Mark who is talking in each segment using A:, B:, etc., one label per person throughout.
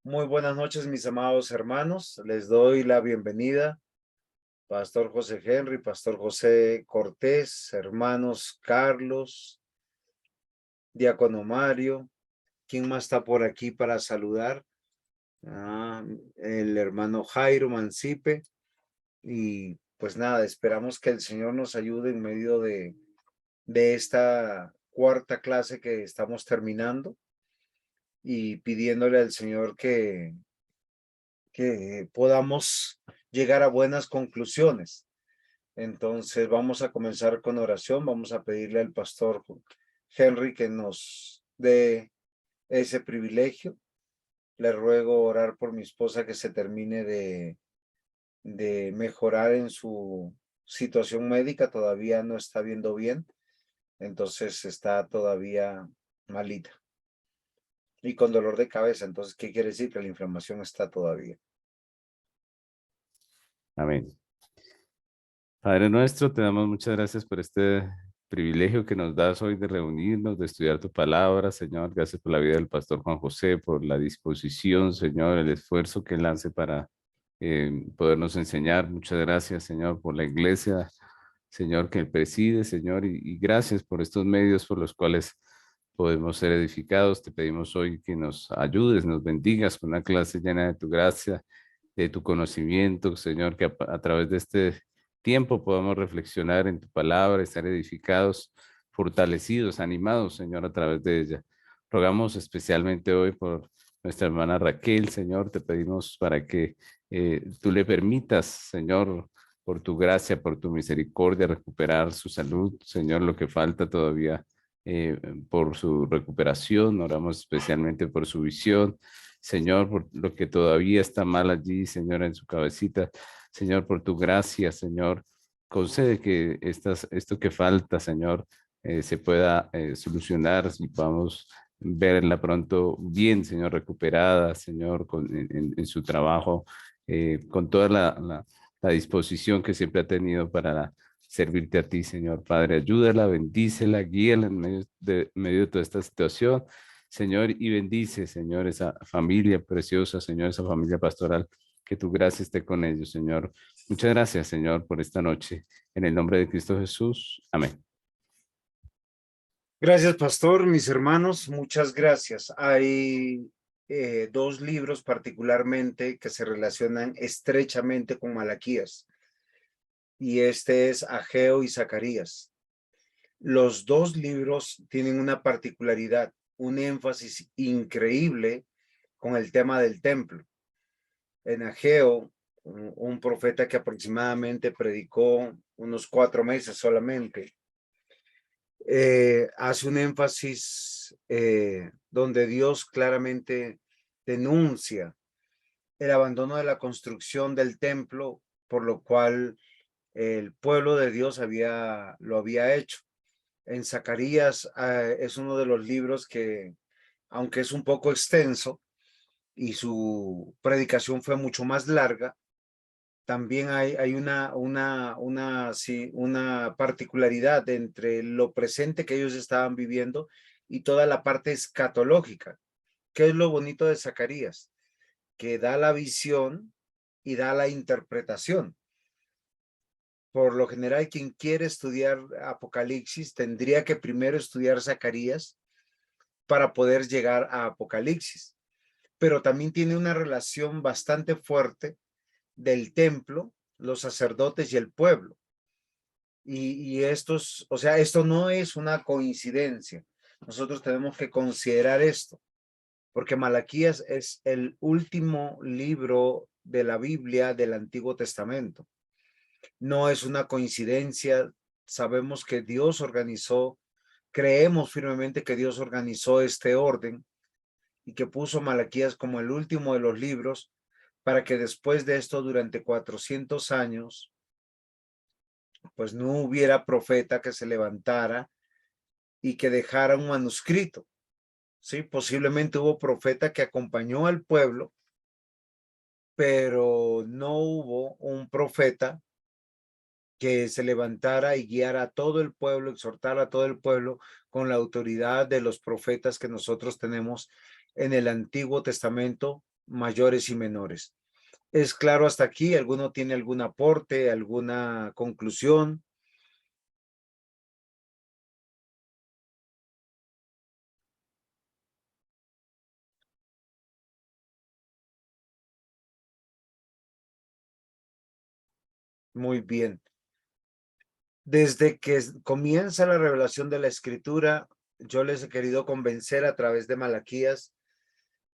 A: Muy buenas noches, mis amados hermanos. Les doy la bienvenida, Pastor José Henry, Pastor José Cortés, hermanos Carlos, Diácono Mario. ¿Quién más está por aquí para saludar? El hermano Jairo Mancipe. Y pues nada, esperamos que el Señor nos ayude en medio de esta cuarta clase que estamos terminando y pidiéndole al Señor que podamos llegar a buenas conclusiones. Entonces vamos a comenzar con oración. Vamos a pedirle al pastor Henry que nos dé ese privilegio. Le ruego orar por mi esposa que se termine de mejorar en su situación médica. Todavía no está viendo bien. Entonces está todavía malita y con dolor de cabeza. Entonces, ¿qué quiere decir? Que la inflamación está todavía.
B: Amén. Padre nuestro, te damos muchas gracias por este privilegio que nos das hoy de reunirnos, de estudiar tu palabra, Señor. Gracias por la vida del pastor Juan José, por la disposición, Señor, el esfuerzo que él hace para podernos enseñar. Muchas gracias, Señor, por la iglesia, Señor, que él preside, Señor, y gracias por estos medios por los cuales podemos ser edificados. Te pedimos hoy que nos ayudes, nos bendigas con una clase llena de tu gracia, de tu conocimiento, Señor, que a través de este tiempo podamos reflexionar en tu palabra, estar edificados, fortalecidos, animados, Señor, a través de ella. Rogamos especialmente hoy por nuestra hermana Raquel, Señor, te pedimos para que tú le permitas, Señor, por tu gracia, por tu misericordia, recuperar su salud, Señor, lo que falta todavía por su recuperación. Oramos especialmente por su visión, Señor, por lo que todavía está mal allí, Señor, en su cabecita. Señor, por tu gracia, Señor, concede que esto que falta, Señor, se pueda solucionar y podamos verla pronto bien, Señor, recuperada, Señor, en su trabajo, con toda la disposición que siempre ha tenido para servirte a ti, Señor Padre. Ayúdala, bendícela, guíala en medio de toda esta situación, Señor, y bendice, Señor, esa familia preciosa, Señor, esa familia pastoral, que tu gracia esté con ellos, Señor. Muchas gracias, Señor, por esta noche. En el nombre de Cristo Jesús. Amén.
A: Gracias, pastor, mis hermanos, muchas gracias. Hay dos libros particularmente que se relacionan estrechamente con Malaquías, y este es Ageo y Zacarías. Los dos libros tienen una particularidad, un énfasis increíble con el tema del templo. En Ageo, un profeta que aproximadamente predicó unos 4 meses solamente, hace un énfasis donde Dios claramente denuncia el abandono de la construcción del templo, por lo cual el pueblo de Dios lo había hecho. En Zacarías es uno de los libros que, aunque es un poco extenso y su predicación fue mucho más larga, también hay una particularidad entre lo presente que ellos estaban viviendo y toda la parte escatológica. ¿Qué es lo bonito de Zacarías? Que da la visión y da la interpretación. Por lo general, quien quiere estudiar Apocalipsis tendría que primero estudiar Zacarías para poder llegar a Apocalipsis. Pero también tiene una relación bastante fuerte del templo, los sacerdotes y el pueblo. Y estos, o sea, esto no es una coincidencia. Nosotros tenemos que considerar esto, porque Malaquías es el último libro de la Biblia del Antiguo Testamento. No es una coincidencia. Sabemos que Dios organizó, creemos firmemente que Dios organizó este orden y que puso Malaquías como el último de los libros para que después de esto, durante 400 años, pues no hubiera profeta que se levantara y que dejara un manuscrito. Sí, posiblemente hubo profeta que acompañó al pueblo, pero no hubo un profeta que se levantara y guiara a todo el pueblo, exhortara a todo el pueblo con la autoridad de los profetas que nosotros tenemos en el Antiguo Testamento, mayores y menores. ¿Es claro hasta aquí? ¿Alguno tiene algún aporte, alguna conclusión? Muy bien. Desde que comienza la revelación de la Escritura, yo les he querido convencer a través de Malaquías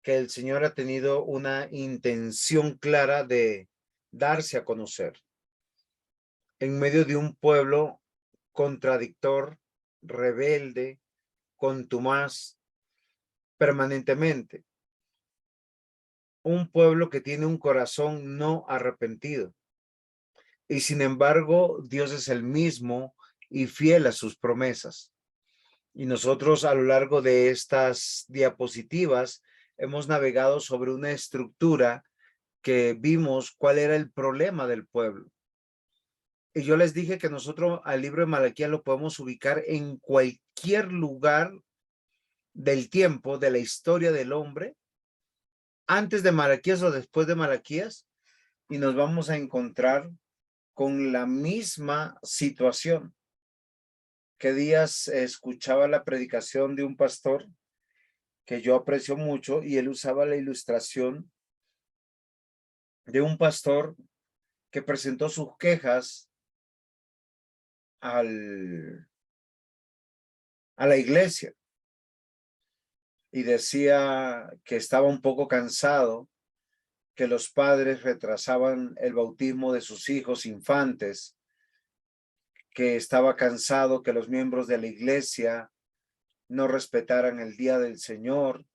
A: que el Señor ha tenido una intención clara de darse a conocer en medio de un pueblo contradictor, rebelde, contumaz, permanentemente. Un pueblo que tiene un corazón no arrepentido. Y sin embargo, Dios es el mismo y fiel a sus promesas. Y nosotros a lo largo de estas diapositivas hemos navegado sobre una estructura que vimos cuál era el problema del pueblo. Y yo les dije que nosotros al libro de Malaquías lo podemos ubicar en cualquier lugar del tiempo, de la historia del hombre, antes de Malaquías o después de Malaquías, y nos vamos a encontrar con la misma situación. Que días escuchaba la predicación de un pastor que yo aprecio mucho y él usaba la ilustración de un pastor que presentó sus quejas a la iglesia y decía que estaba un poco cansado, que los padres retrasaban el bautismo de sus hijos infantes, que estaba cansado que los miembros de la iglesia no respetaran el día del Señor,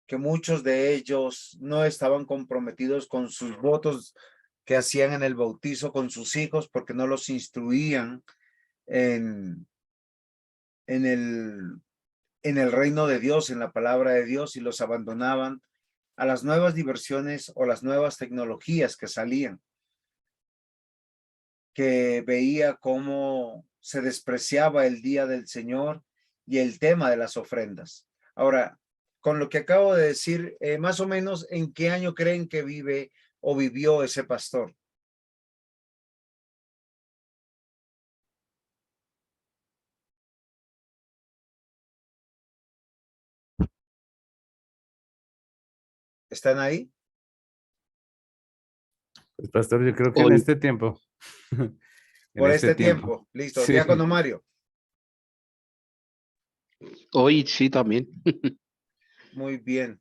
A: que muchos de ellos no estaban comprometidos con sus votos que hacían en el bautizo con sus hijos porque no los instruían en, en el reino de Dios, en la palabra de Dios, y los abandonaban a las nuevas diversiones o las nuevas tecnologías que salían, que veía cómo se despreciaba el día del Señor y el tema de las ofrendas. Ahora, con lo que acabo de decir, más o menos, ¿en qué año creen que vive o vivió ese pastor? ¿Están ahí?
B: Pues, pastor, yo creo que en
C: Hoy,
B: este tiempo, en
A: Por
B: este
A: este
B: tiempo,
A: tiempo. Listo.
B: sí.
A: Diácono Mario.
C: hoy sí también.
A: Muy bien.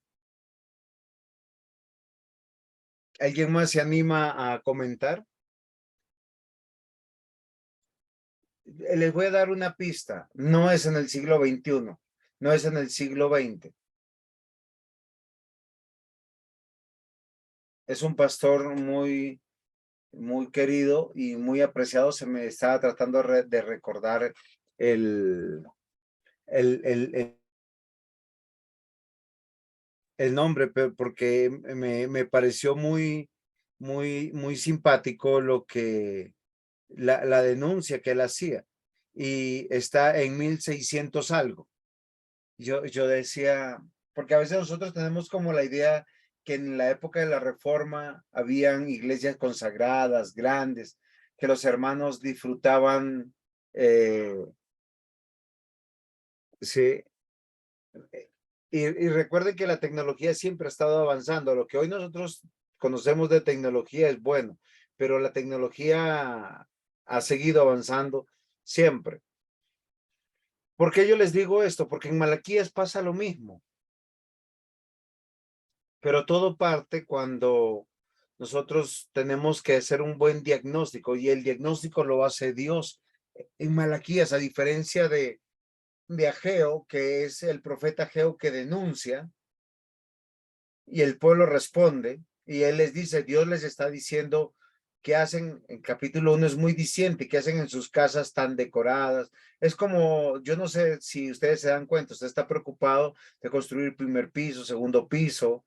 A: ¿Alguien más se anima a comentar? Les voy a dar una pista. No es en el siglo XXI, no es en el siglo XX. Es un pastor muy, muy querido y muy apreciado. Se me estaba tratando de recordar el, el, el, el, el nombre, porque me pareció muy, muy, muy simpático lo que la denuncia que él hacía. Y está en 1600 algo. Yo decía, porque a veces nosotros tenemos como la idea que en la época de la Reforma habían iglesias consagradas, grandes, que los hermanos disfrutaban, sí, y recuerden que la tecnología siempre ha estado avanzando. Lo que hoy nosotros conocemos de tecnología es bueno, pero la tecnología ha seguido avanzando siempre. ¿Por qué yo les digo esto? Porque en Malaquías pasa lo mismo. Pero todo parte cuando nosotros tenemos que hacer un buen diagnóstico y el diagnóstico lo hace Dios. En Malaquías, a diferencia de Ageo, que es el profeta Ageo que denuncia y el pueblo responde y él les dice, Dios les está diciendo que hacen, en capítulo 1 es muy diciente, que hacen en sus casas tan decoradas. Es como, yo no sé si ustedes se dan cuenta, usted está preocupado de construir primer piso, segundo piso,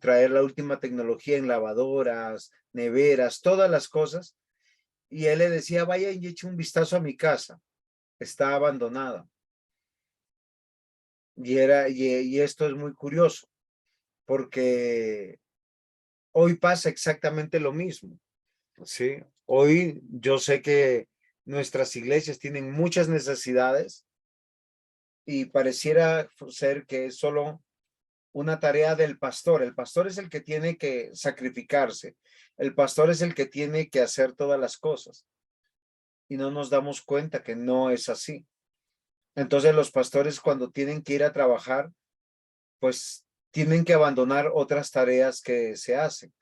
A: traer la última tecnología en lavadoras, neveras, todas las cosas. Y él le decía, vaya y eche un vistazo a mi casa, está abandonada. Y esto es muy curioso, porque hoy pasa exactamente lo mismo, ¿sí? Hoy yo sé que nuestras iglesias tienen muchas necesidades y pareciera ser que es solo una tarea del pastor. El pastor es el que tiene que sacrificarse. El pastor es el que tiene que hacer todas las cosas. Y no nos damos cuenta que no es así. Entonces los pastores cuando tienen que ir a trabajar, pues tienen que abandonar otras tareas que se hacen,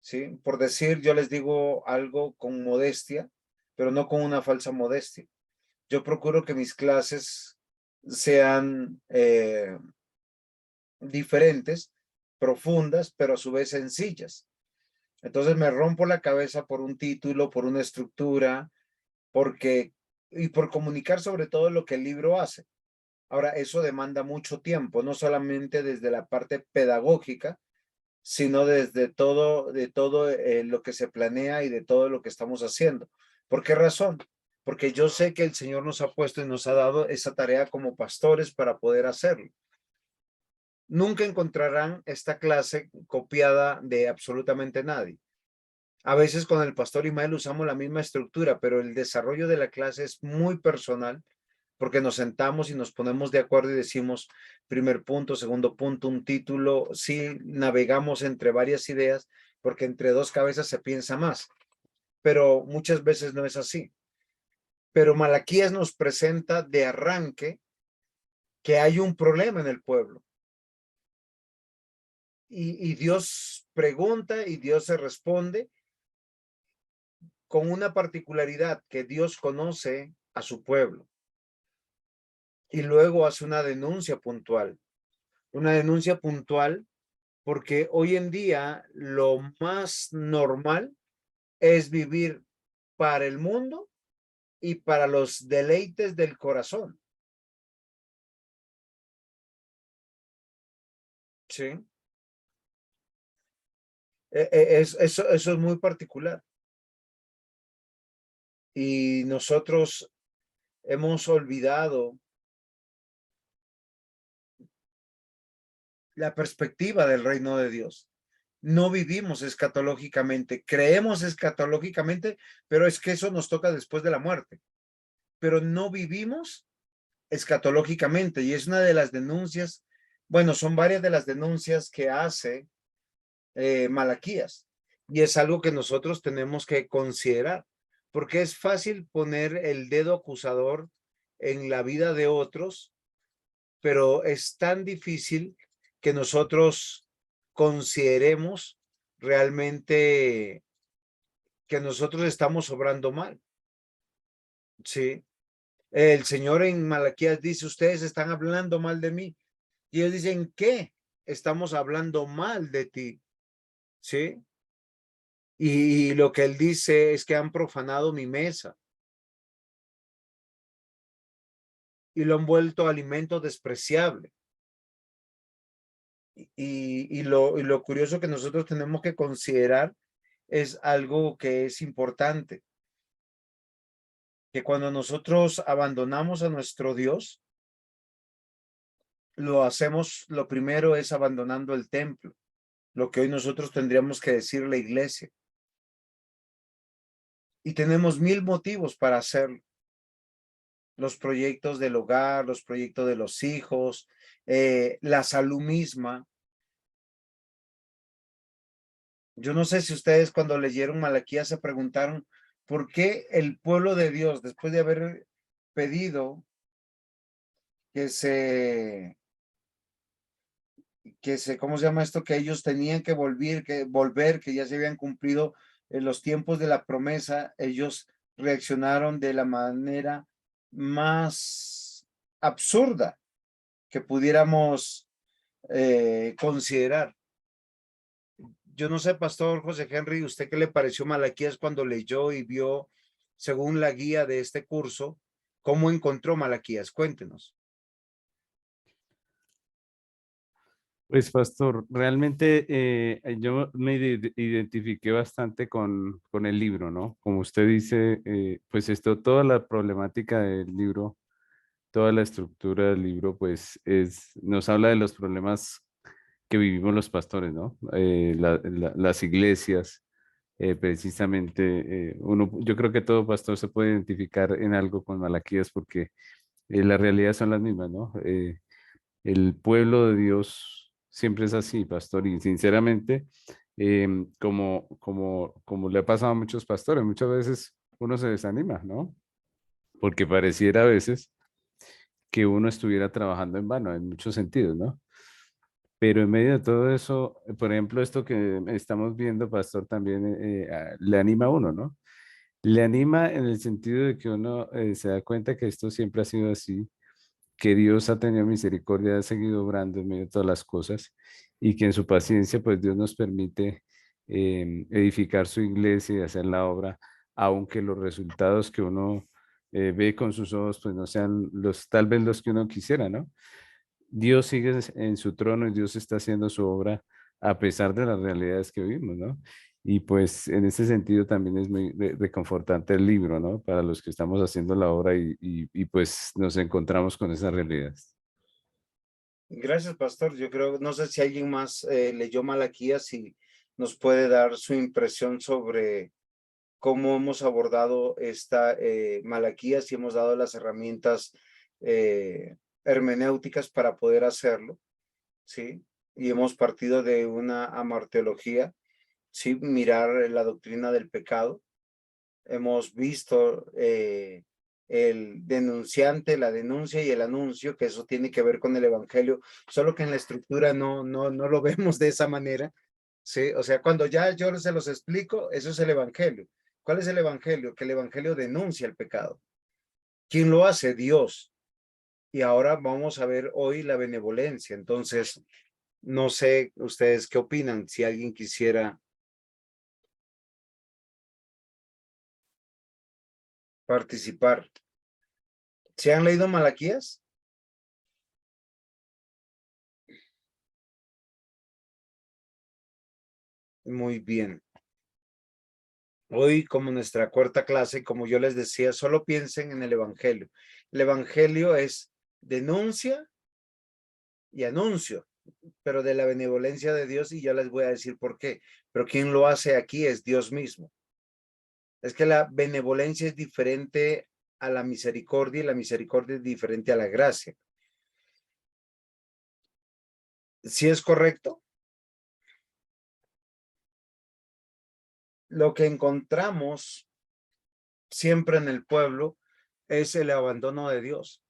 A: ¿sí? Por decir, yo les digo algo con modestia, pero no con una falsa modestia. Yo procuro que mis clases sean diferentes, profundas, pero a su vez sencillas. Entonces me rompo la cabeza por un título, por una estructura, y por comunicar sobre todo lo que el libro hace. Ahora, eso demanda mucho tiempo, no solamente desde la parte pedagógica, sino desde todo lo que se planea y de todo lo que estamos haciendo. ¿Por qué razón? Porque yo sé que el Señor nos ha puesto y nos ha dado esa tarea como pastores para poder hacerlo. Nunca encontrarán esta clase copiada de absolutamente nadie. A veces con el pastor Imael usamos la misma estructura, pero el desarrollo de la clase es muy personal porque nos sentamos y nos ponemos de acuerdo y decimos primer punto, segundo punto, un título. Sí, navegamos entre varias ideas porque entre dos cabezas se piensa más, pero muchas veces no es así. Pero Malaquías nos presenta de arranque que hay un problema en el pueblo. Y Dios pregunta y Dios se responde con una particularidad que Dios conoce a su pueblo. Y luego hace una denuncia puntual porque hoy en día lo más normal es vivir para el mundo y para los deleites del corazón. Sí. Eso es muy particular. Y nosotros hemos olvidado la perspectiva del reino de Dios. No vivimos escatológicamente, creemos escatológicamente, pero es que eso nos toca después de la muerte. Pero no vivimos escatológicamente y es una de las denuncias, bueno, son varias de las denuncias que hace Malaquías y es algo que nosotros tenemos que considerar, porque es fácil poner el dedo acusador en la vida de otros, pero es tan difícil que nosotros consideremos realmente que nosotros estamos obrando mal. Sí, el Señor en Malaquías dice, ustedes están hablando mal de mí. Y ellos dicen, ¿qué? Estamos hablando mal de ti. Sí. Y lo que él dice es que han profanado mi mesa y lo han vuelto alimento despreciable. Y lo curioso que nosotros tenemos que considerar es algo que es importante, que cuando nosotros abandonamos a nuestro Dios, lo hacemos, lo primero es abandonando el templo, lo que hoy nosotros tendríamos que decir la iglesia. Y tenemos mil motivos para hacerlo. Los proyectos del hogar, los proyectos de los hijos, la salud misma. Yo no sé si ustedes cuando leyeron Malaquías se preguntaron por qué el pueblo de Dios, después de haber pedido que ¿cómo se llama esto? Que ellos tenían que volver, que ya se habían cumplido los tiempos de la promesa, ellos reaccionaron de la manera más absurda que pudiéramos considerar. Yo no sé, Pastor José Henry, ¿usted qué le pareció Malaquías cuando leyó y vio, según la guía de este curso, cómo encontró Malaquías? Cuéntenos.
B: Pues, pastor, realmente yo me identifiqué bastante con el libro, ¿no? Como usted dice, pues toda la problemática del libro, toda la estructura del libro, pues nos habla de los problemas que vivimos los pastores, ¿no? Las iglesias, precisamente, yo creo que todo pastor se puede identificar en algo con Malaquías porque la realidad son las mismas, ¿no? El pueblo de Dios siempre es así, pastor, y sinceramente, como le ha pasado a muchos pastores, muchas veces uno se desanima, ¿no? Porque pareciera a veces que uno estuviera trabajando en vano, en muchos sentidos, ¿no? Pero en medio de todo eso, por ejemplo, esto que estamos viendo, pastor, también le anima a uno, ¿no? Le anima en el sentido de que uno se da cuenta que esto siempre ha sido así, que Dios ha tenido misericordia, ha seguido obrando en medio de todas las cosas y que en su paciencia, pues Dios nos permite edificar su iglesia y hacer la obra, aunque los resultados que uno ve con sus ojos, pues no sean los, tal vez los que uno quisiera, ¿no? Dios sigue en su trono y Dios está haciendo su obra a pesar de las realidades que vivimos, ¿no? Y pues en ese sentido también es muy reconfortante el libro, ¿no? Para los que estamos haciendo la obra y pues nos encontramos con esas realidades.
A: Gracias, pastor. Yo creo, no sé si alguien más leyó Malaquías y nos puede dar su impresión sobre cómo hemos abordado esta Malaquías y hemos dado las herramientas hermenéuticas para poder hacerlo, ¿sí? Y hemos partido de una amarteología, ¿sí? Mirar la doctrina del pecado. Hemos visto el denunciante, la denuncia y el anuncio, que eso tiene que ver con el evangelio, solo que en la estructura no lo vemos de esa manera, ¿sí? O sea, cuando ya yo se los explico, eso es el evangelio. ¿Cuál es el evangelio? Que el evangelio denuncia el pecado. ¿Quién lo hace? Dios. Y ahora vamos a ver hoy la benevolencia. Entonces, no sé ustedes qué opinan, si alguien quisiera participar. ¿Se han leído Malaquías? Muy bien. Hoy, como nuestra cuarta clase, como yo les decía, solo piensen en el evangelio. El evangelio es denuncia y anuncio, pero de la benevolencia de Dios, y ya les voy a decir por qué. Pero quien lo hace aquí es Dios mismo. Es que la benevolencia es diferente a la misericordia y la misericordia es diferente a la gracia. ¿Sí es correcto? Lo que encontramos siempre en el pueblo es el abandono de Dios.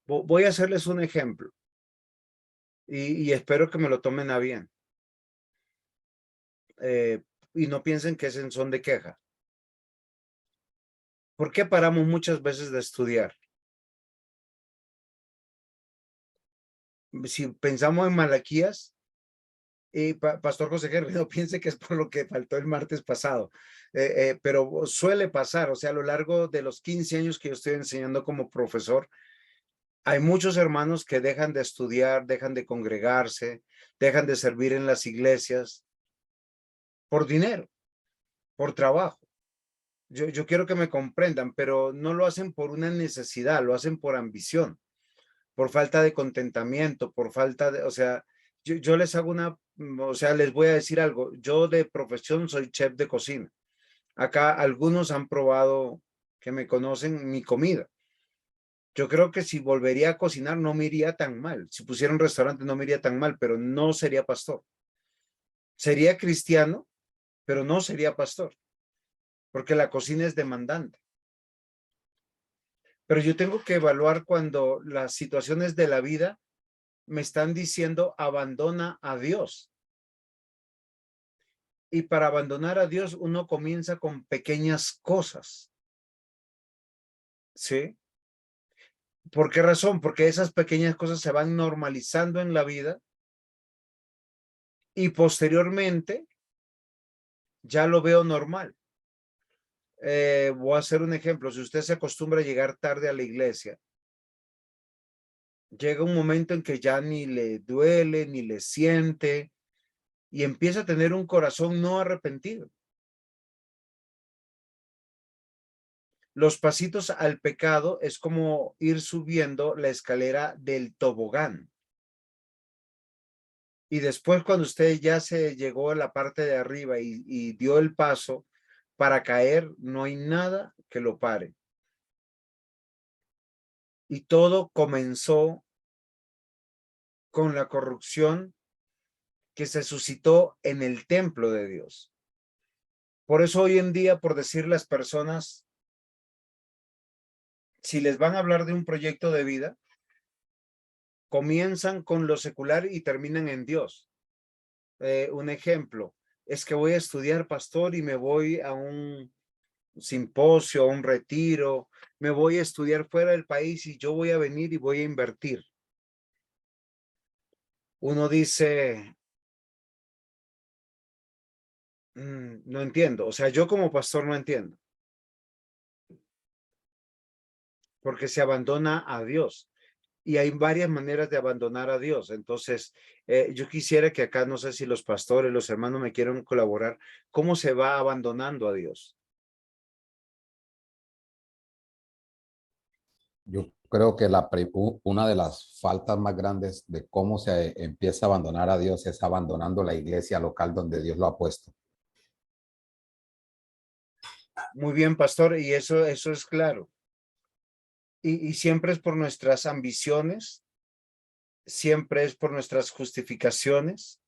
A: Voy a hacerles un ejemplo y espero que me lo tomen a bien. Y no piensen que es en son de queja. ¿Por qué paramos muchas veces de estudiar? Si pensamos en Malaquías, y Pastor José Gerri, no piense que es por lo que faltó el martes pasado, pero suele pasar, o sea, a lo largo de los 15 años que yo estoy enseñando como profesor, hay muchos hermanos que dejan de estudiar, dejan de congregarse, dejan de servir en las iglesias por dinero, por trabajo. Yo quiero que me comprendan, pero no lo hacen por una necesidad, lo hacen por ambición, por falta de contentamiento, por falta de, o sea, yo les hago una, o sea, les voy a decir algo, yo de profesión soy chef de cocina. Acá algunos han probado, que me conocen, mi comida. Yo creo que si volvería a cocinar no me iría tan mal. Si pusiera un restaurante no me iría tan mal, pero no sería pastor. Sería cristiano, pero no sería pastor, porque la cocina es demandante. Pero yo tengo que evaluar cuando las situaciones de la vida me están diciendo abandona a Dios. Y para abandonar a Dios uno comienza con pequeñas cosas. ¿Sí? ¿Por qué razón? Porque esas pequeñas cosas se van normalizando en la vida y posteriormente ya lo veo normal. Voy a hacer un ejemplo. Si usted se acostumbra a llegar tarde a la iglesia, llega un momento en que ya ni le duele, ni le siente, y empieza a tener un corazón no arrepentido. Los pasitos al pecado es como ir subiendo la escalera del tobogán. Y después cuando usted ya se llegó a la parte de arriba y dio el paso para caer, no hay nada que lo pare. Y todo comenzó con la corrupción que se suscitó en el templo de Dios. Por eso hoy en día, por decir las personas, si les van a hablar de un proyecto de vida, comienzan con lo secular y terminan en Dios. Un ejemplo, es que voy a estudiar, pastor, y me voy a un simposio, a un retiro, me voy a estudiar fuera del país y yo voy a venir y voy a invertir. Uno dice, no entiendo, o sea, yo como pastor no entiendo, porque se abandona a Dios. Y hay varias maneras de abandonar a Dios. Entonces, yo quisiera que acá, no sé si los pastores, los hermanos me quieren colaborar, ¿cómo se va abandonando a Dios?
D: Yo creo que una de las faltas más grandes de cómo se empieza a abandonar a Dios es abandonando la iglesia local donde Dios lo ha puesto.
A: Muy bien, pastor, y eso es claro. Y siempre es por nuestras ambiciones, siempre es por nuestras justificaciones,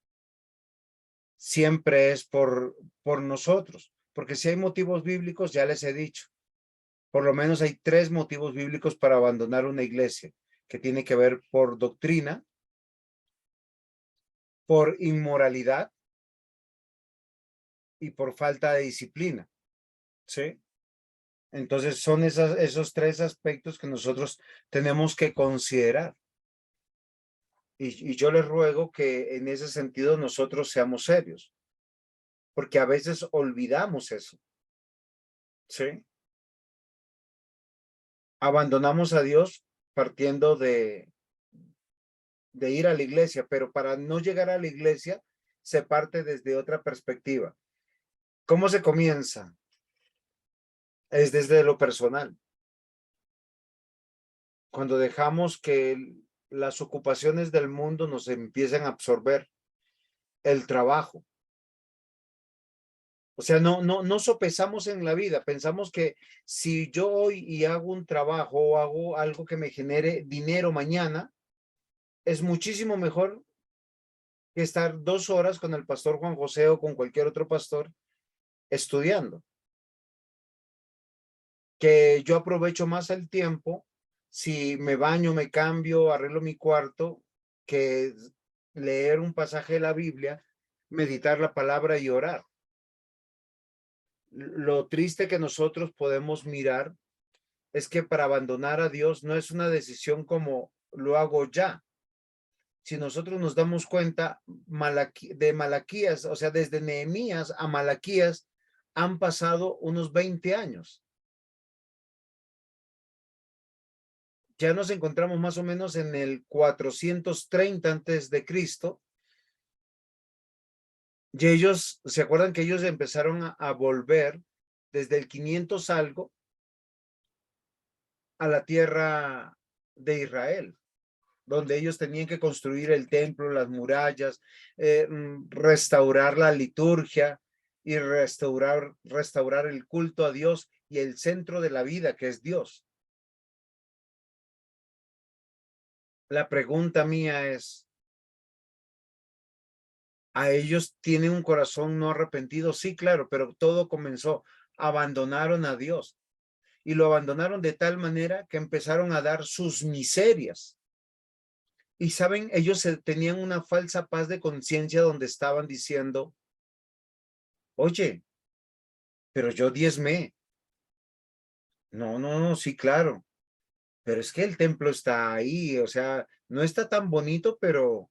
A: siempre es por nosotros, porque si hay motivos bíblicos, ya les he dicho, por lo menos hay 3 motivos bíblicos para abandonar una iglesia, que tiene que ver por doctrina, por inmoralidad y por falta de disciplina, ¿sí? Entonces son esos 3 aspectos que nosotros tenemos que considerar. Y yo les ruego que en ese sentido nosotros seamos serios, porque a veces olvidamos eso, ¿sí? Abandonamos a Dios partiendo de ir a la iglesia, pero para no llegar a la iglesia se parte desde otra perspectiva. ¿Cómo se comienza? Es desde lo personal. Cuando dejamos que las ocupaciones del mundo nos empiecen a absorber el trabajo. O sea, no sopesamos en la vida. Pensamos que si yo hoy y hago un trabajo o hago algo que me genere dinero mañana, es muchísimo mejor que estar 2 horas con el pastor Juan José o con cualquier otro pastor estudiando. Que yo aprovecho más el tiempo si me baño, me cambio, arreglo mi cuarto, que leer un pasaje de la Biblia, meditar la palabra y orar. Lo triste que nosotros podemos mirar es que para abandonar a Dios no es una decisión como lo hago ya. Si nosotros nos damos cuenta, de Malaquías, o sea, desde Nehemías a Malaquías han pasado unos 20 años. Ya nos encontramos más o menos en el 430 antes de Cristo. Y ellos, ¿se acuerdan que ellos empezaron a volver desde el 500 algo a la tierra de Israel, donde ellos tenían que construir el templo, las murallas, restaurar la liturgia y restaurar el culto a Dios y el centro de la vida, que es Dios? La pregunta mía es, ¿a ellos tienen un corazón no arrepentido? Sí, claro, pero todo comenzó, abandonaron a Dios y lo abandonaron de tal manera que empezaron a dar sus miserias. Y saben, ellos tenían una falsa paz de conciencia donde estaban diciendo, oye, pero yo diezmé. No, sí, claro, pero es que el templo está ahí, o sea, no está tan bonito, pero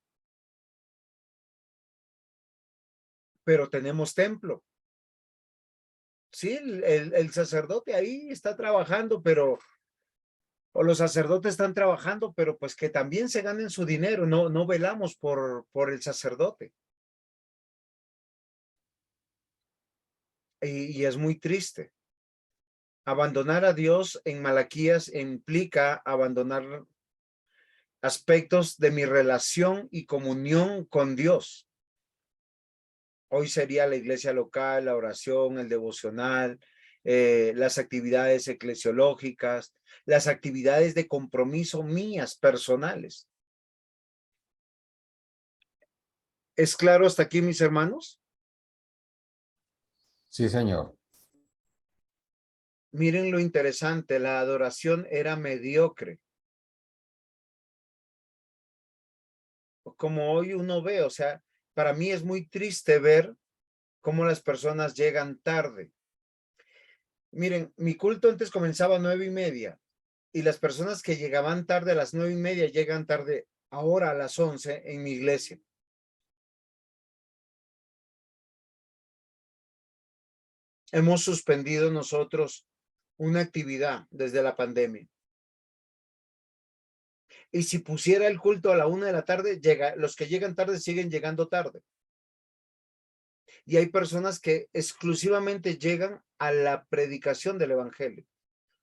A: tenemos templo. Sí, el sacerdote ahí está trabajando, o los sacerdotes están trabajando, pero pues que también se ganen su dinero, no velamos por el sacerdote. Y es muy triste. Abandonar a Dios en Malaquías implica abandonar aspectos de mi relación y comunión con Dios. Hoy sería la iglesia local, la oración, el devocional, las actividades eclesiológicas, las actividades de compromiso mías personales. ¿Es claro hasta aquí, mis hermanos?
D: Sí, señor.
A: Miren lo interesante, la adoración era mediocre. Como hoy uno ve, o sea, para mí es muy triste ver cómo las personas llegan tarde. Miren, mi culto antes comenzaba a 9:30 y las personas que llegaban tarde a las 9:30 llegan tarde ahora a las 11 en mi iglesia. Hemos suspendido nosotros una actividad desde la pandemia. Y si pusiera el culto a la 1 de la tarde, los que llegan tarde siguen llegando tarde. Y hay personas que exclusivamente llegan a la predicación del evangelio.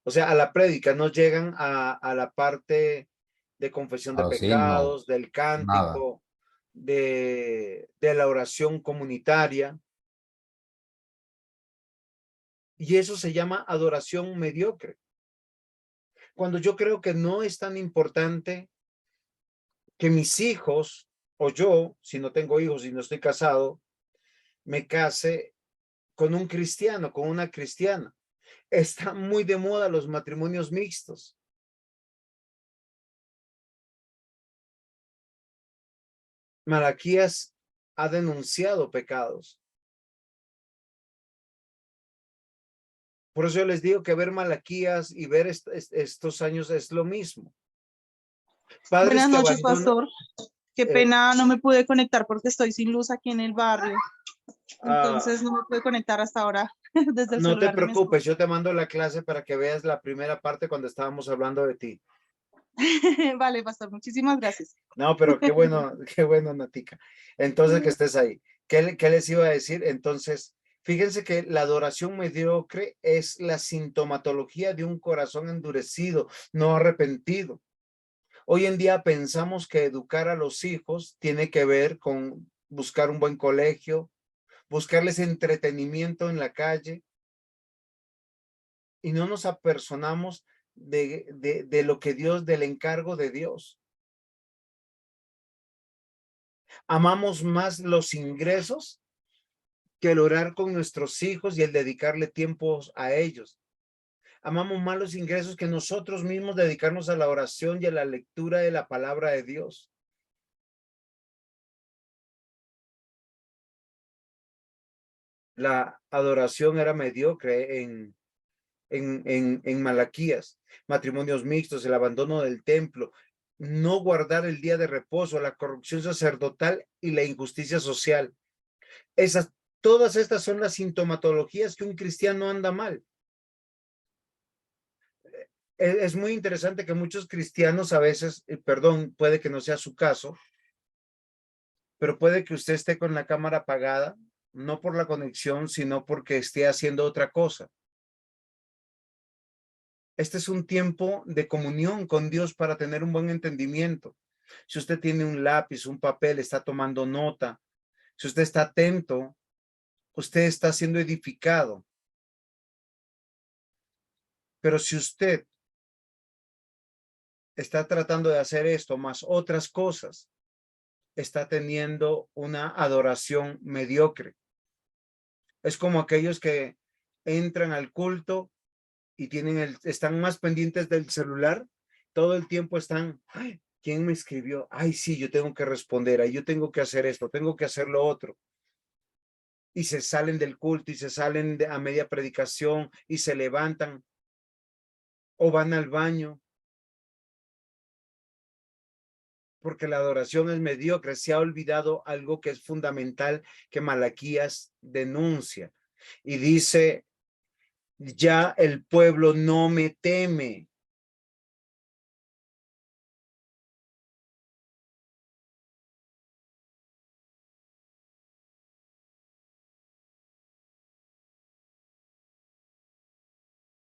A: O sea, a la prédica, no llegan a la parte de confesión
D: A
A: de
D: los himnos,
A: pecados, del
D: nada.
A: cántico, de la oración comunitaria. Y eso se llama adoración mediocre. Cuando yo creo que no es tan importante que mis hijos o yo, si no tengo hijos y no estoy casado, me case con un cristiano, con una cristiana. Está muy de moda los matrimonios mixtos. Malaquías ha denunciado pecados. Por eso yo les digo que ver Malaquías y ver estos años es lo mismo. Padres
E: Buenas
A: que
E: noches,
A: abandonan.
E: pastor. Qué pena, no me pude conectar porque estoy sin luz aquí en el barrio. Entonces no me pude conectar hasta ahora desde el
A: No te
E: celular de mi
A: preocupes,
E: esposo.
A: yo te mando la clase para que veas la primera parte cuando estábamos hablando de ti.
E: Vale, pastor, muchísimas gracias.
A: No, pero qué bueno, Natica. Entonces que estés ahí. ¿Qué les iba a decir? Entonces, fíjense que la adoración mediocre es la sintomatología de un corazón endurecido, no arrepentido. Hoy en día pensamos que educar a los hijos tiene que ver con buscar un buen colegio, buscarles entretenimiento en la calle y no nos apersonamos de lo que Dios, del encargo de Dios. Amamos más los ingresos que el orar con nuestros hijos y el dedicarle tiempos a ellos. Amamos más los ingresos que nosotros mismos dedicarnos a la oración y a la lectura de la palabra de Dios. La adoración era mediocre en Malaquías, matrimonios mixtos, el abandono del templo, no guardar el día de reposo, la corrupción sacerdotal y la injusticia social. Todas estas son las sintomatologías que un cristiano anda mal. Es muy interesante que muchos cristianos a veces, perdón, puede que no sea su caso, pero puede que usted esté con la cámara apagada, no por la conexión, sino porque esté haciendo otra cosa. Este es un tiempo de comunión con Dios para tener un buen entendimiento. Si usted tiene un lápiz, un papel, está tomando nota, si usted está atento, usted está siendo edificado. Pero si usted está tratando de hacer esto más otras cosas, está teniendo una adoración mediocre. Es como aquellos que entran al culto y están más pendientes del celular, todo el tiempo están, ay, ¿quién me escribió? Ay, sí, yo tengo que responder, ay, yo tengo que hacer esto, tengo que hacer lo otro. Y se salen del culto y se salen a media predicación y se levantan o van al baño. Porque la adoración es mediocre, se ha olvidado algo que es fundamental que Malaquías denuncia. Y dice, ya el pueblo no me teme.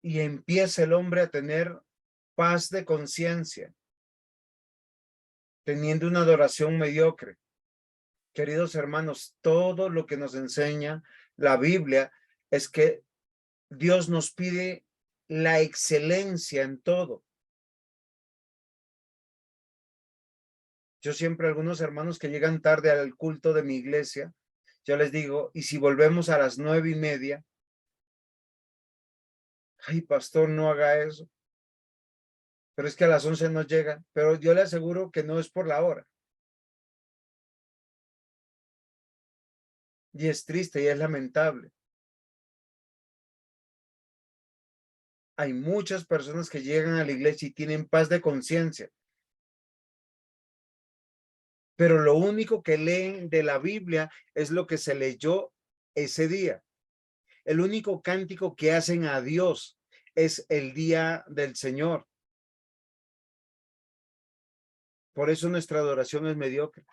A: Y empieza el hombre a tener paz de conciencia. teniendo una adoración mediocre. Queridos hermanos, todo lo que nos enseña la Biblia es que Dios nos pide la excelencia en todo. Yo siempre, algunos hermanos que llegan tarde al culto de mi iglesia, yo les digo, ¿y si volvemos a las 9:30? Ay, pastor, no haga eso. Pero es que a las 11 no llegan. Pero yo le aseguro que no es por la hora. Y es triste y es lamentable. Hay muchas personas que llegan a la iglesia y tienen paz de conciencia. Pero lo único que leen de la Biblia es lo que se leyó ese día. El único cántico que hacen a Dios es el día del Señor. Por eso nuestra adoración es mediocre.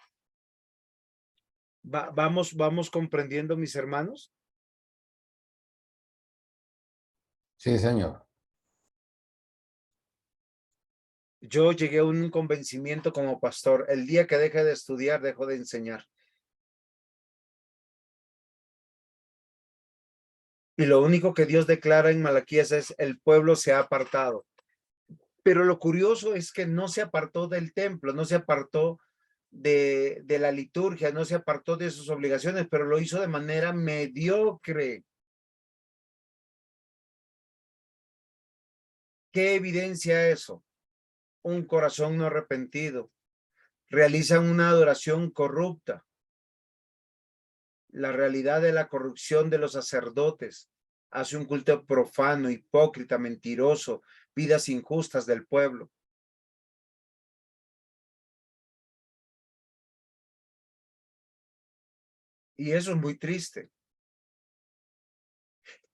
A: Vamos comprendiendo, mis hermanos.
D: Sí, señor.
A: Yo llegué a un convencimiento como pastor. El día que deje de estudiar, dejo de enseñar. Y lo único que Dios declara en Malaquías es: el pueblo se ha apartado. Pero lo curioso es que no se apartó del templo, no se apartó de la liturgia, no se apartó de sus obligaciones, pero lo hizo de manera mediocre. ¿Qué evidencia eso? Un corazón no arrepentido. Realizan una adoración corrupta. La realidad de la corrupción de los sacerdotes hace un culto profano, hipócrita, mentiroso, vidas injustas del pueblo. Y eso es muy triste.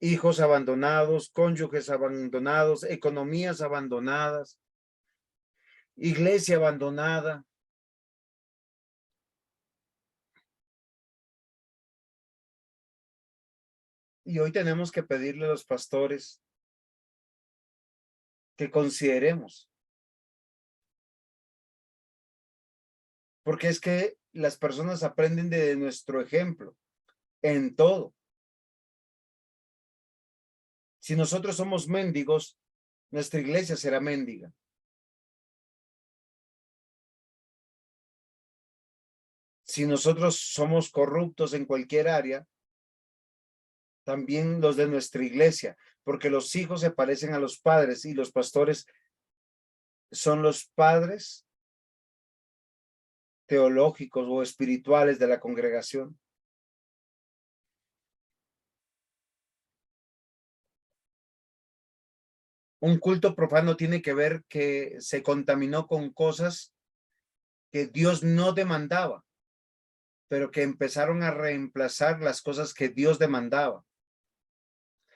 A: Hijos abandonados, cónyuges abandonados, economías abandonadas, iglesia abandonada. Y hoy tenemos que pedirle a los pastores que consideremos. Porque es que las personas aprenden de nuestro ejemplo en todo. Si nosotros somos mendigos, nuestra iglesia será mendiga. Si nosotros somos corruptos en cualquier área, también los de nuestra iglesia, porque los hijos se parecen a los padres y los pastores son los padres teológicos o espirituales de la congregación. Un culto profano tiene que ver que se contaminó con cosas que Dios no demandaba, pero que empezaron a reemplazar las cosas que Dios demandaba.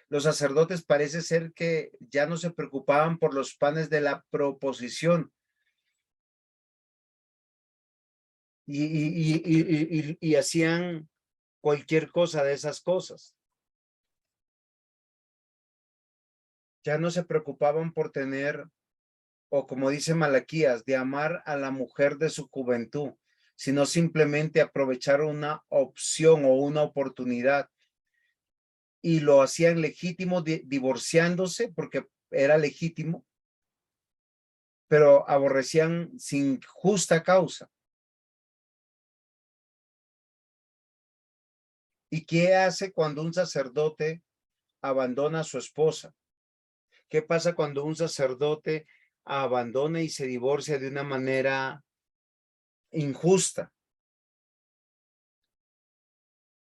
A: Los sacerdotes parece ser que ya no se preocupaban por los panes de la proposición y hacían cualquier cosa de esas cosas. Ya no se preocupaban por tener, o como dice Malaquías, de amar a la mujer de su juventud, sino simplemente aprovechar una opción o una oportunidad. Y lo hacían legítimo divorciándose porque era legítimo, pero aborrecían sin justa causa. ¿Y qué hace cuando un sacerdote abandona a su esposa? ¿Qué pasa cuando un sacerdote abandona y se divorcia de una manera injusta?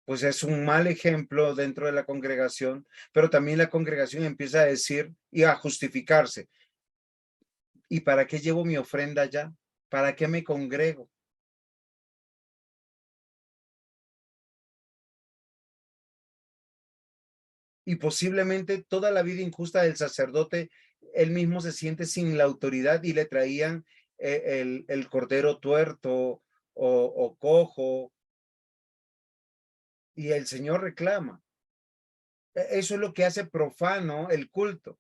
A: Pues es un mal ejemplo dentro de la congregación, pero también la congregación empieza a decir y a justificarse. ¿Y para qué llevo mi ofrenda allá? ¿Para qué me congrego? Y posiblemente toda la vida injusta del sacerdote, él mismo se siente sin la autoridad y le traían el cordero tuerto o cojo, y el Señor reclama. Eso es lo que hace profano el culto.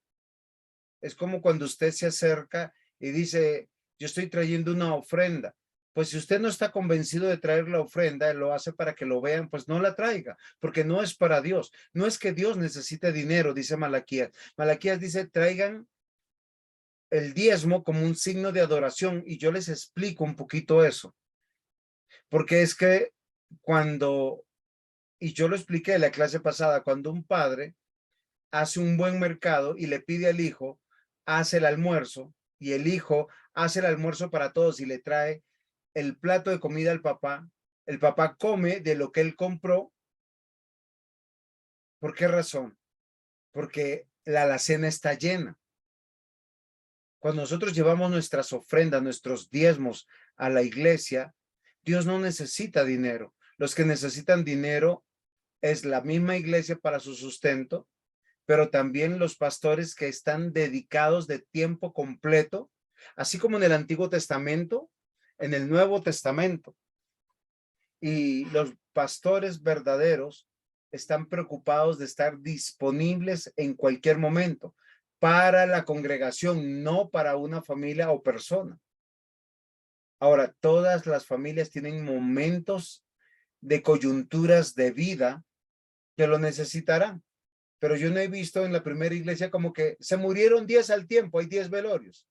A: Es como cuando usted se acerca y dice: yo estoy trayendo una ofrenda. Pues si usted no está convencido de traer la ofrenda, lo hace para que lo vean, pues no la traiga, porque no es para Dios. No es que Dios necesite dinero, dice Malaquías. Malaquías dice, traigan el diezmo como un signo de adoración, y yo les explico un poquito eso. Porque es que cuando, y yo lo expliqué en la clase pasada, cuando un padre hace un buen mercado y le pide al hijo, hace el almuerzo, y el hijo hace el almuerzo para todos y le trae el plato de comida al papá, el papá come de lo que él compró. ¿Por qué razón? Porque la alacena está llena. Cuando nosotros llevamos nuestras ofrendas, nuestros diezmos a la iglesia, Dios no necesita dinero. Los que necesitan dinero es la misma iglesia para su sustento, pero también los pastores que están dedicados de tiempo completo, así como en el Antiguo Testamento, en el Nuevo Testamento. Y los pastores verdaderos están preocupados de estar disponibles en cualquier momento para la congregación, no para una familia o persona. Ahora, todas las familias tienen momentos de coyunturas de vida que lo necesitarán, pero yo no he visto en la primera iglesia como que se murieron 10 al tiempo, hay 10 velorios.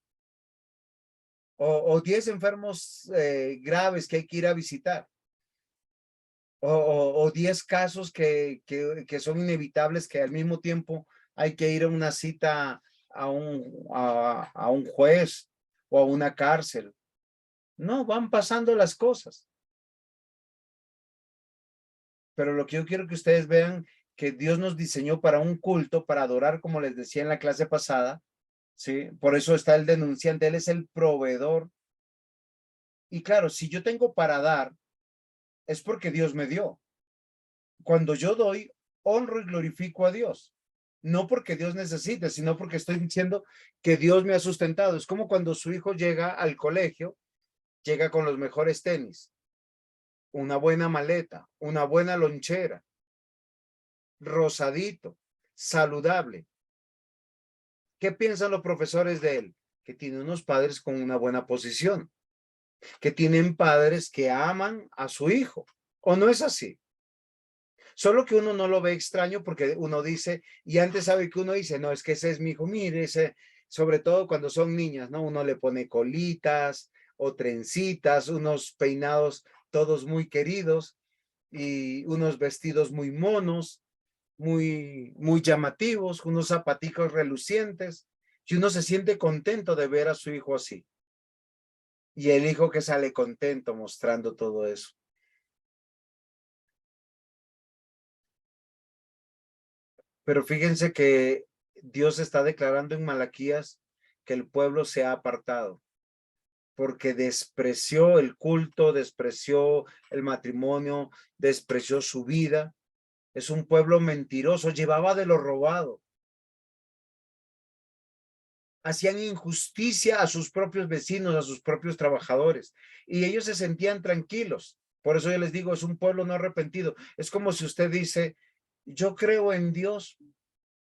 A: O 10 enfermos graves que hay que ir a visitar. O 10 casos que son inevitables, que al mismo tiempo hay que ir a una cita a un juez o a una cárcel. No, van pasando las cosas. Pero lo que yo quiero que ustedes vean, que Dios nos diseñó para un culto, para adorar, como les decía en la clase pasada, ¿sí? Por eso está el denunciante, Él es el proveedor. Y claro, si yo tengo para dar, es porque Dios me dio. Cuando yo doy, honro y glorifico a Dios. No porque Dios necesite, sino porque estoy diciendo que Dios me ha sustentado. Es como cuando su hijo llega al colegio, llega con los mejores tenis, una buena maleta, una buena lonchera, rosadito, saludable. ¿Qué piensan los profesores de él? Que tiene unos padres con una buena posición, que tienen padres que aman a su hijo. ¿O no es así? Solo que uno no lo ve extraño porque uno dice, y antes sabe que uno dice, no, es que ese es mi hijo, mire, ese, sobre todo cuando son niñas, ¿no? Uno le pone colitas o trencitas, unos peinados todos muy queridos y unos vestidos muy monos, muy llamativos, unos zapaticos relucientes, y uno se siente contento de ver a su hijo así. Y el hijo que sale contento mostrando todo eso. Pero fíjense que Dios está declarando en Malaquías que el pueblo se ha apartado porque despreció el culto, despreció el matrimonio, despreció su vida. Es un pueblo mentiroso, llevaba de lo robado. Hacían injusticia a sus propios vecinos, a sus propios trabajadores, y ellos se sentían tranquilos. Por eso yo les digo, es un pueblo no arrepentido. Es como si usted dice, yo creo en Dios,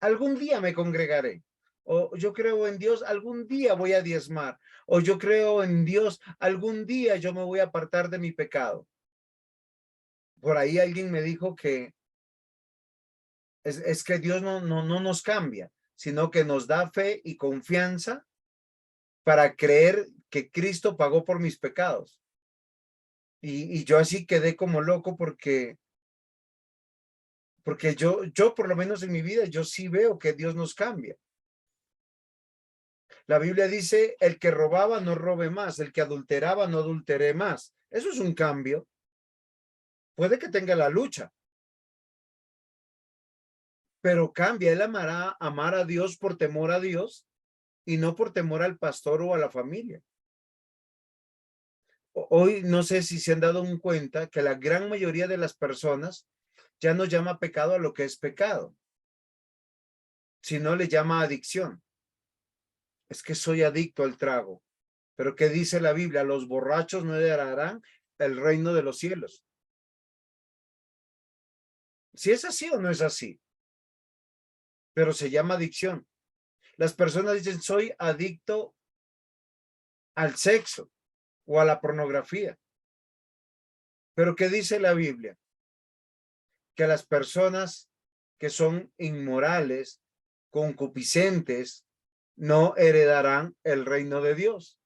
A: algún día me congregaré. O yo creo en Dios, algún día voy a diezmar. O yo creo en Dios, algún día yo me voy a apartar de mi pecado. Por ahí alguien me dijo que es que Dios no nos cambia, sino que nos da fe y confianza para creer que Cristo pagó por mis pecados. Y yo así quedé como loco porque yo por lo menos en mi vida, yo sí veo que Dios nos cambia. La Biblia dice, el que robaba no robe más, el que adulteraba no adultere más. Eso es un cambio. Puede que tenga la lucha, pero cambia. Él amará amar a Dios por temor a Dios y no por temor al pastor o a la familia. Hoy no sé si se han dado cuenta que la gran mayoría de las personas ya no llama pecado a lo que es pecado, sino le llama adicción. Es que soy adicto al trago. Pero ¿qué dice la Biblia? Los borrachos no heredarán el reino de los cielos. Si es así o no es así, pero se llama adicción. Las personas dicen, soy adicto al sexo o a la pornografía. Pero ¿qué dice la Biblia? Que las personas que son inmorales, concupiscentes, no heredarán el reino de Dios.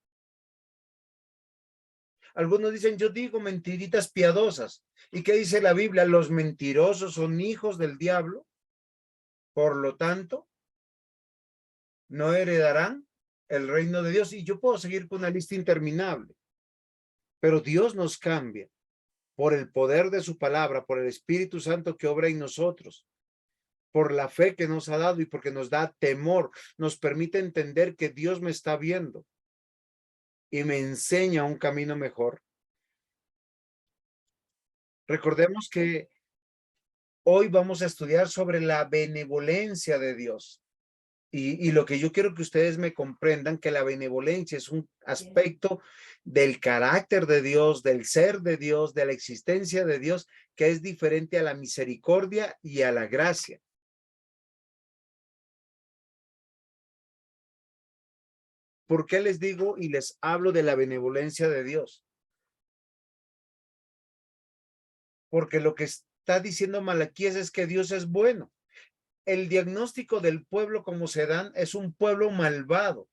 A: Algunos dicen, yo digo mentiritas piadosas. ¿Y qué dice la Biblia? Los mentirosos son hijos del diablo. Por lo tanto, no heredarán el reino de Dios. Y yo puedo seguir con una lista interminable. Pero Dios nos cambia por el poder de su palabra, por el Espíritu Santo que obra en nosotros, por la fe que nos ha dado y porque nos da temor, nos permite entender que Dios me está viendo y me enseña un camino mejor. Recordemos que hoy vamos a estudiar sobre la benevolencia de Dios. Y lo que yo quiero que ustedes me comprendan, que la benevolencia es un aspecto del carácter de Dios, del ser de Dios, de la existencia de Dios, que es diferente a la misericordia y a la gracia. ¿Por qué les digo y les hablo de la benevolencia de Dios? Porque lo que está diciendo Malaquías es que Dios es bueno. El diagnóstico del pueblo como se dan es un pueblo malvado.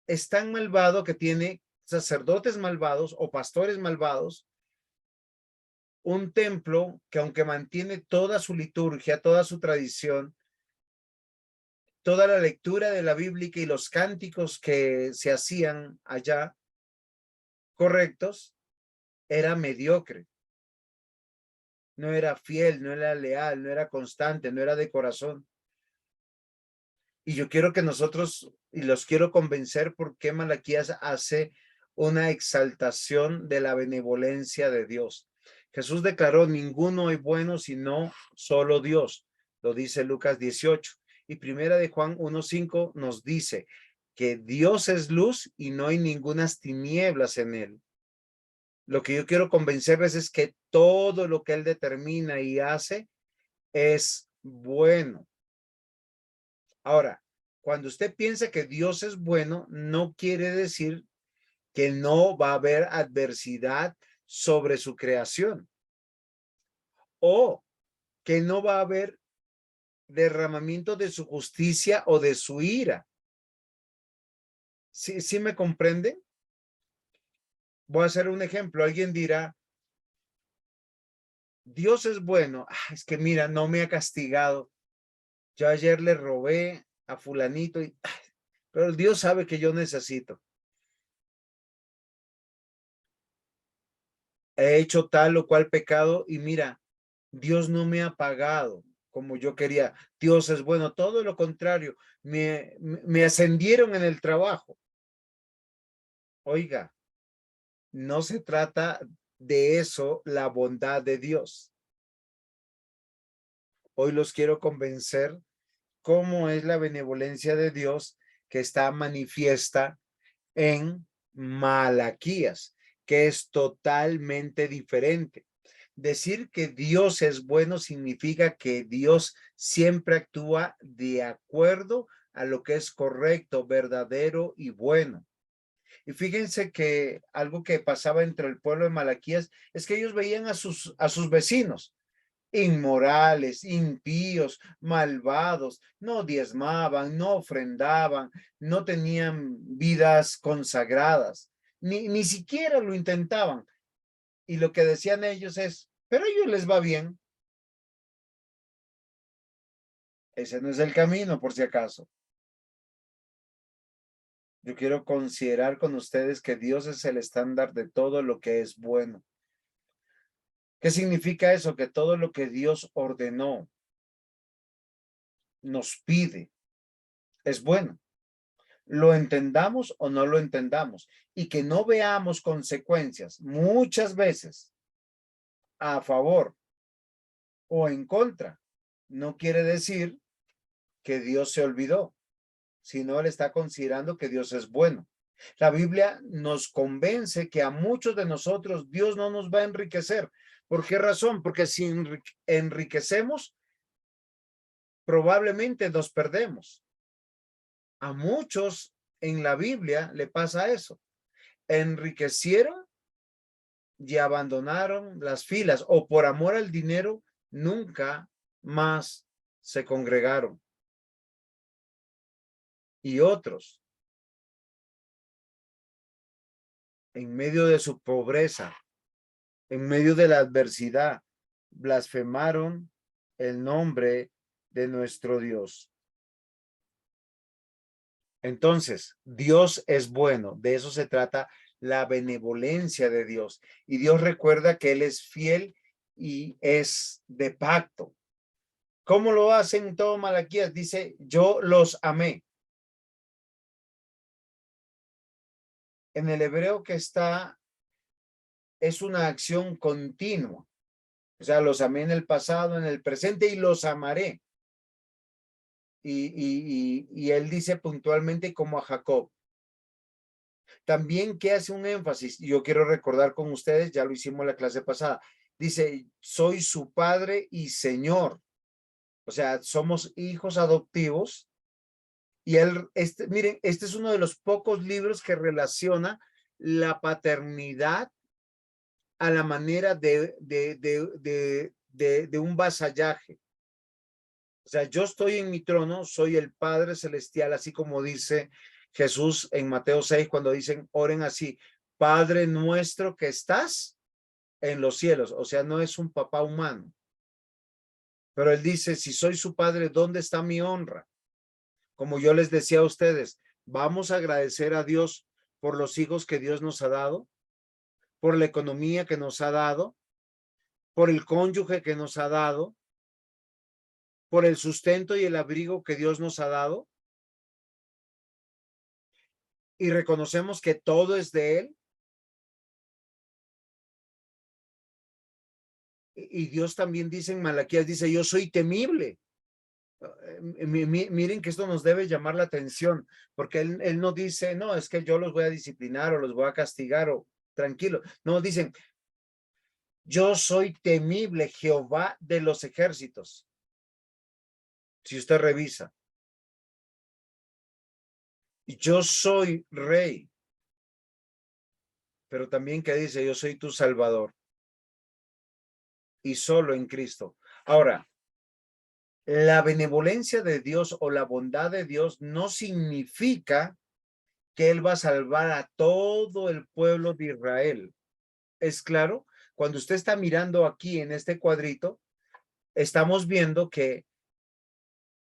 A: Es tan malvado que tiene sacerdotes malvados o pastores malvados, un templo que aunque mantiene toda su liturgia, toda su tradición, toda la lectura de la Biblia y los cánticos que se hacían allá correctos, era mediocre. No era fiel, no era leal, no era constante, no era de corazón. Y yo quiero que nosotros, y los quiero convencer por qué Malaquías hace una exaltación de la benevolencia de Dios. Jesús declaró, ninguno es bueno sino solo Dios. Lo dice Lucas 18. Y primera de Juan 1:5 nos dice que Dios es luz y no hay ningunas tinieblas en él. Lo que yo quiero convencerles es que todo lo que él determina y hace es bueno. Ahora, cuando usted piensa que Dios es bueno, no quiere decir que no va a haber adversidad sobre su creación o que no va a haber derramamiento de su justicia o de su ira. ¿Sí me comprende? Voy a hacer un ejemplo. Alguien dirá, Dios es bueno. Es que mira, no me ha castigado. Yo ayer le robé a fulanito, pero Dios sabe que yo necesito. He hecho tal o cual pecado y mira, Dios no me ha pagado como yo quería. Dios es bueno, todo lo contrario. Me ascendieron en el trabajo. Oiga, no se trata de eso, la bondad de Dios. Hoy los quiero convencer cómo es la benevolencia de Dios que está manifiesta en Malaquías, que es totalmente diferente. Decir que Dios es bueno significa que Dios siempre actúa de acuerdo a lo que es correcto, verdadero y bueno. Y fíjense que algo que pasaba entre el pueblo de Malaquías es que ellos veían a sus vecinos inmorales, impíos, malvados, no diezmaban, no ofrendaban, no tenían vidas consagradas, ni siquiera lo intentaban. Y lo que decían ellos es, pero a ellos les va bien. Ese no es el camino, por si acaso. Yo quiero considerar con ustedes que Dios es el estándar de todo lo que es bueno. ¿Qué significa eso? Que todo lo que Dios ordenó, nos pide, es bueno. Lo entendamos o no lo entendamos. Y que no veamos consecuencias muchas veces a favor o en contra. No quiere decir que Dios se olvidó, sino él está considerando que Dios es bueno. La Biblia nos convence que a muchos de nosotros Dios no nos va a enriquecer. ¿Por qué razón? Porque si enriquecemos, probablemente nos perdemos. A muchos en la Biblia le pasa eso. Enriquecieron y abandonaron las filas, o por amor al dinero nunca más se congregaron. Y otros, en medio de su pobreza, en medio de la adversidad, blasfemaron el nombre de nuestro Dios. Entonces, Dios es bueno, de eso se trata la benevolencia de Dios. Y Dios recuerda que Él es fiel y es de pacto. ¿Cómo lo hacen todo Malaquías? Dice, yo los amé. En el hebreo que está, es una acción continua. O sea, los amé en el pasado, en el presente y los amaré. Y él dice puntualmente como a Jacob. También que hace un énfasis, y yo quiero recordar con ustedes, ya lo hicimos en la clase pasada, dice, soy su padre y señor. O sea, somos hijos adoptivos. Y él, miren, este es uno de los pocos libros que relaciona la paternidad a la manera de un vasallaje. O sea, yo estoy en mi trono, soy el Padre Celestial, así como dice Jesús en Mateo 6, cuando dicen, oren así, Padre nuestro que estás en los cielos. O sea, no es un papá humano. Pero él dice, si soy su padre, ¿dónde está mi honra? Como yo les decía a ustedes, vamos a agradecer a Dios por los hijos que Dios nos ha dado, por la economía que nos ha dado, por el cónyuge que nos ha dado, por el sustento y el abrigo que Dios nos ha dado. Y reconocemos que todo es de Él. Y Dios también dice en Malaquías, dice, yo soy temible. Miren que esto nos debe llamar la atención, porque él no dice, no, es que yo los voy a disciplinar o los voy a castigar o tranquilo. No, dicen, yo soy temible, Jehová de los ejércitos. Si usted revisa. Yo soy rey. Pero también que dice, yo soy tu salvador. Y solo en Cristo. Ahora, la benevolencia de Dios o la bondad de Dios no significa que Él va a salvar a todo el pueblo de Israel. ¿Es claro? Cuando usted está mirando aquí en este cuadrito, estamos viendo que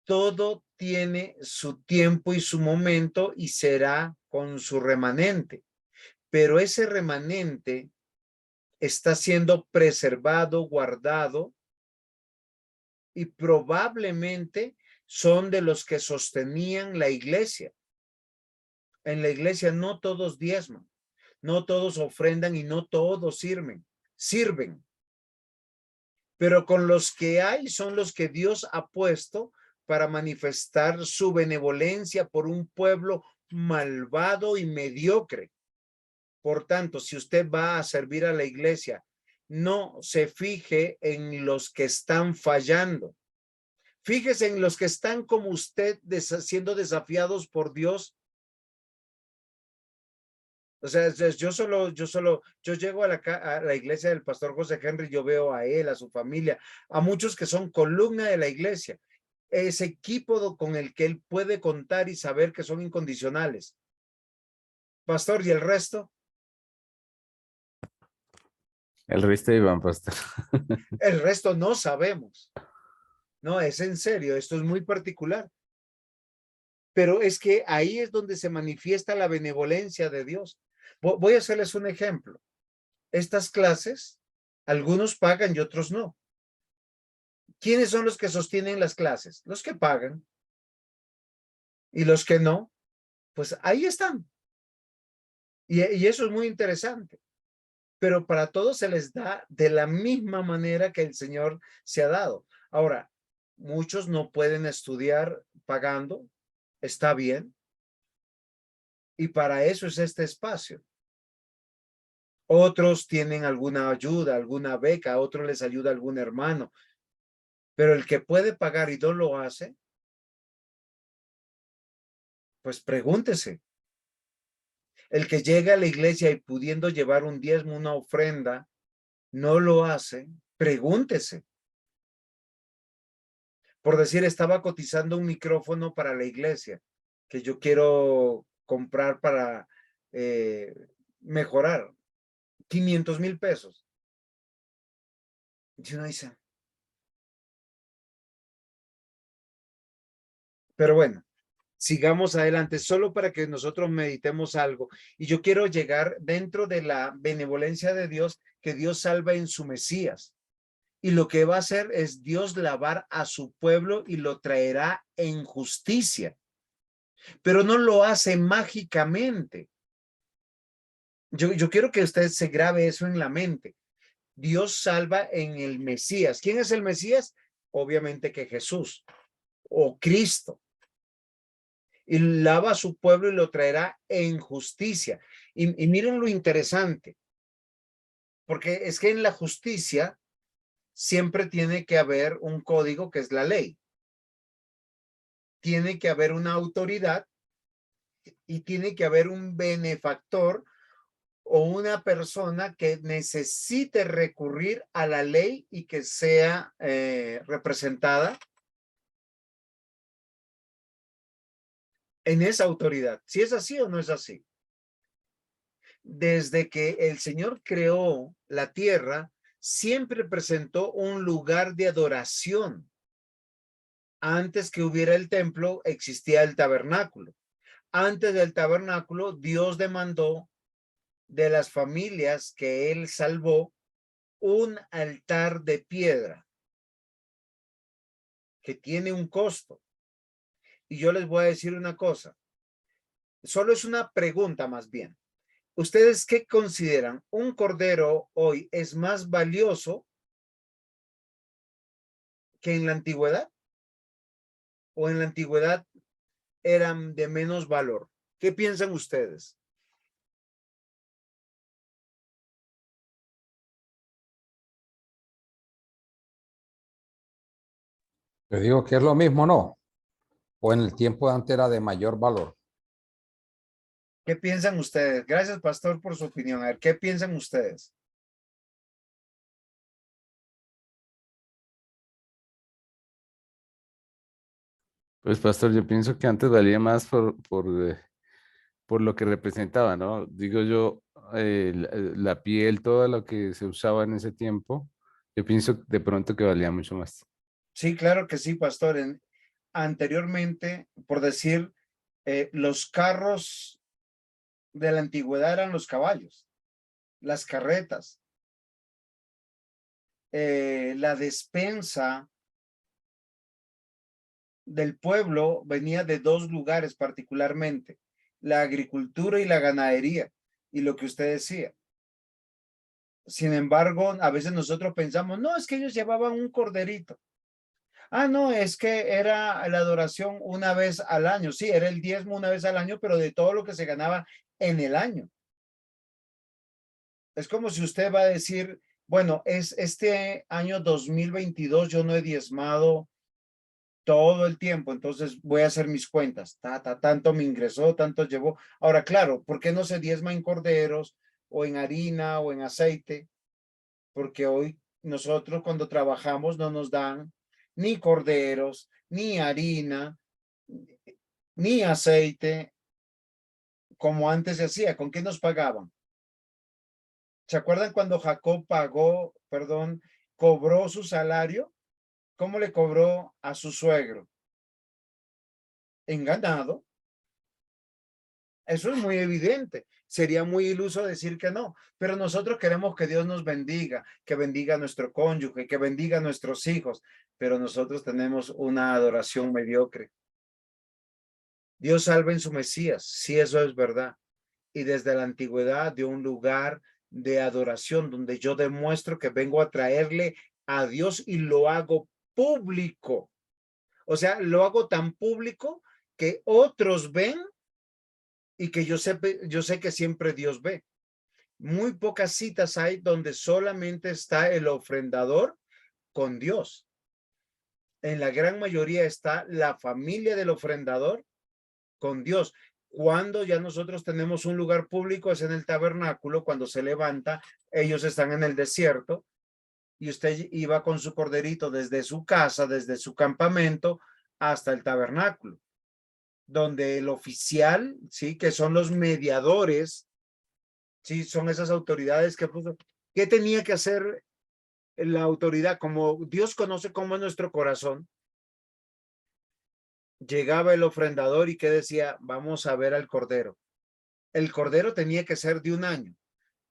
A: todo tiene su tiempo y su momento y será con su remanente. Pero ese remanente está siendo preservado, guardado y probablemente son de los que sostenían la iglesia. En la iglesia no todos diezman, no todos ofrendan y no todos sirven. Pero con los que hay son los que Dios ha puesto para manifestar su benevolencia por un pueblo malvado y mediocre. Por tanto, si usted va a servir a la iglesia, no se fije en los que están fallando. Fíjese en los que están como usted siendo desafiados por Dios. O sea, yo llego a la iglesia del pastor José Henry, yo veo a él, a su familia, a muchos que son columna de la iglesia, ese equipo con el que él puede contar y saber que son incondicionales. Pastor, ¿y el resto?
B: El resto, Iván, pastor.
A: El resto no sabemos. No, es en serio, esto es muy particular. Pero es que ahí es donde se manifiesta la benevolencia de Dios. Voy a hacerles un ejemplo. Estas clases, algunos pagan y otros no. ¿Quiénes son los que sostienen las clases? Los que pagan. Y los que no, pues ahí están. Y eso es muy interesante. Pero para todos se les da de la misma manera que el Señor se ha dado. Ahora, muchos no pueden estudiar pagando. Está bien. Y para eso es este espacio. Otros tienen alguna ayuda, alguna beca, a otros les ayuda algún hermano. Pero el que puede pagar y no lo hace, pues pregúntese. El que llega a la iglesia y pudiendo llevar un diezmo, una ofrenda, no lo hace, pregúntese. Por decir, estaba cotizando un micrófono para la iglesia que yo quiero comprar para mejorar. 500,000 pesos. Y uno dice, pero bueno, sigamos adelante, solo para que nosotros meditemos algo. Y yo quiero llegar dentro de la benevolencia de Dios, que Dios salva en su Mesías. Y lo que va a hacer es Dios lavar a su pueblo y lo traerá en justicia. Pero no lo hace mágicamente. Yo quiero que usted se grabe eso en la mente. Dios salva en el Mesías. ¿Quién es el Mesías? Obviamente que Jesús o Cristo. Y lava a su pueblo y lo traerá en justicia. Y miren lo interesante, porque es que en la justicia siempre tiene que haber un código que es la ley. Tiene que haber una autoridad y tiene que haber un benefactor o una persona que necesite recurrir a la ley y que sea representada en esa autoridad. ¿Si es así o no es así? Desde que el Señor creó la tierra, siempre presentó un lugar de adoración. Antes que hubiera el templo, existía el tabernáculo. Antes del tabernáculo, Dios demandó de las familias que Él salvó un altar de piedra que tiene un costo. Y yo les voy a decir una cosa. Solo es una pregunta más bien. ¿Ustedes qué consideran? ¿Un cordero hoy es más valioso que en la antigüedad? ¿O en la antigüedad eran de menos valor? ¿Qué piensan ustedes?
D: Yo digo que es lo mismo, ¿no? O en el tiempo de antes era de mayor valor.
A: ¿Qué piensan ustedes? Gracias, pastor, por su opinión. A ver, ¿qué piensan ustedes?
B: Pues, pastor, yo pienso que antes valía más por lo que representaba, ¿no? Digo yo, la piel, todo lo que se usaba en ese tiempo, yo pienso de pronto que valía mucho más.
A: Sí, claro que sí, pastor. Anteriormente, por decir, los carros de la antigüedad eran los caballos, las carretas, la despensa del pueblo venía de dos lugares particularmente, la agricultura y la ganadería, y lo que usted decía. Sin embargo, a veces nosotros pensamos, no, es que ellos llevaban un corderito. Ah, no, es que era la adoración una vez al año. Sí, era el diezmo una vez al año, pero de todo lo que se ganaba en el año. Es como si usted va a decir, bueno, es este año 2022, yo no he diezmado todo el tiempo, entonces voy a hacer mis cuentas. Tanto me ingresó, tanto llevó. Ahora, claro, ¿por qué no se diezma en corderos o en harina o en aceite? Porque hoy nosotros cuando trabajamos no nos dan ni corderos, ni harina, ni aceite, como antes se hacía. ¿Con qué nos pagaban? ¿Se acuerdan cuando Jacob cobró su salario? ¿Cómo le cobró a su suegro? En ganado. Eso es muy evidente. Sería muy iluso decir que no, pero nosotros queremos que Dios nos bendiga, que bendiga a nuestro cónyuge, que bendiga a nuestros hijos, pero nosotros tenemos una adoración mediocre. Dios salva en su Mesías, sí, eso es verdad. Y desde la antigüedad dio un lugar de adoración donde yo demuestro que vengo a traerle a Dios y lo hago público. O sea, lo hago tan público que otros ven y que yo sé que siempre Dios ve. Muy pocas citas hay donde solamente está el ofrendador con Dios. En la gran mayoría está la familia del ofrendador con Dios. Cuando ya nosotros tenemos un lugar público es en el tabernáculo, cuando se levanta, ellos están en el desierto y usted iba con su corderito desde su casa, desde su campamento hasta el tabernáculo, donde el oficial, sí, que son los mediadores, sí, son esas autoridades que, ¿qué tenía que hacer la autoridad? Como Dios conoce cómo es nuestro corazón, llegaba el ofrendador y que decía, vamos a ver al cordero. El cordero tenía que ser de un año.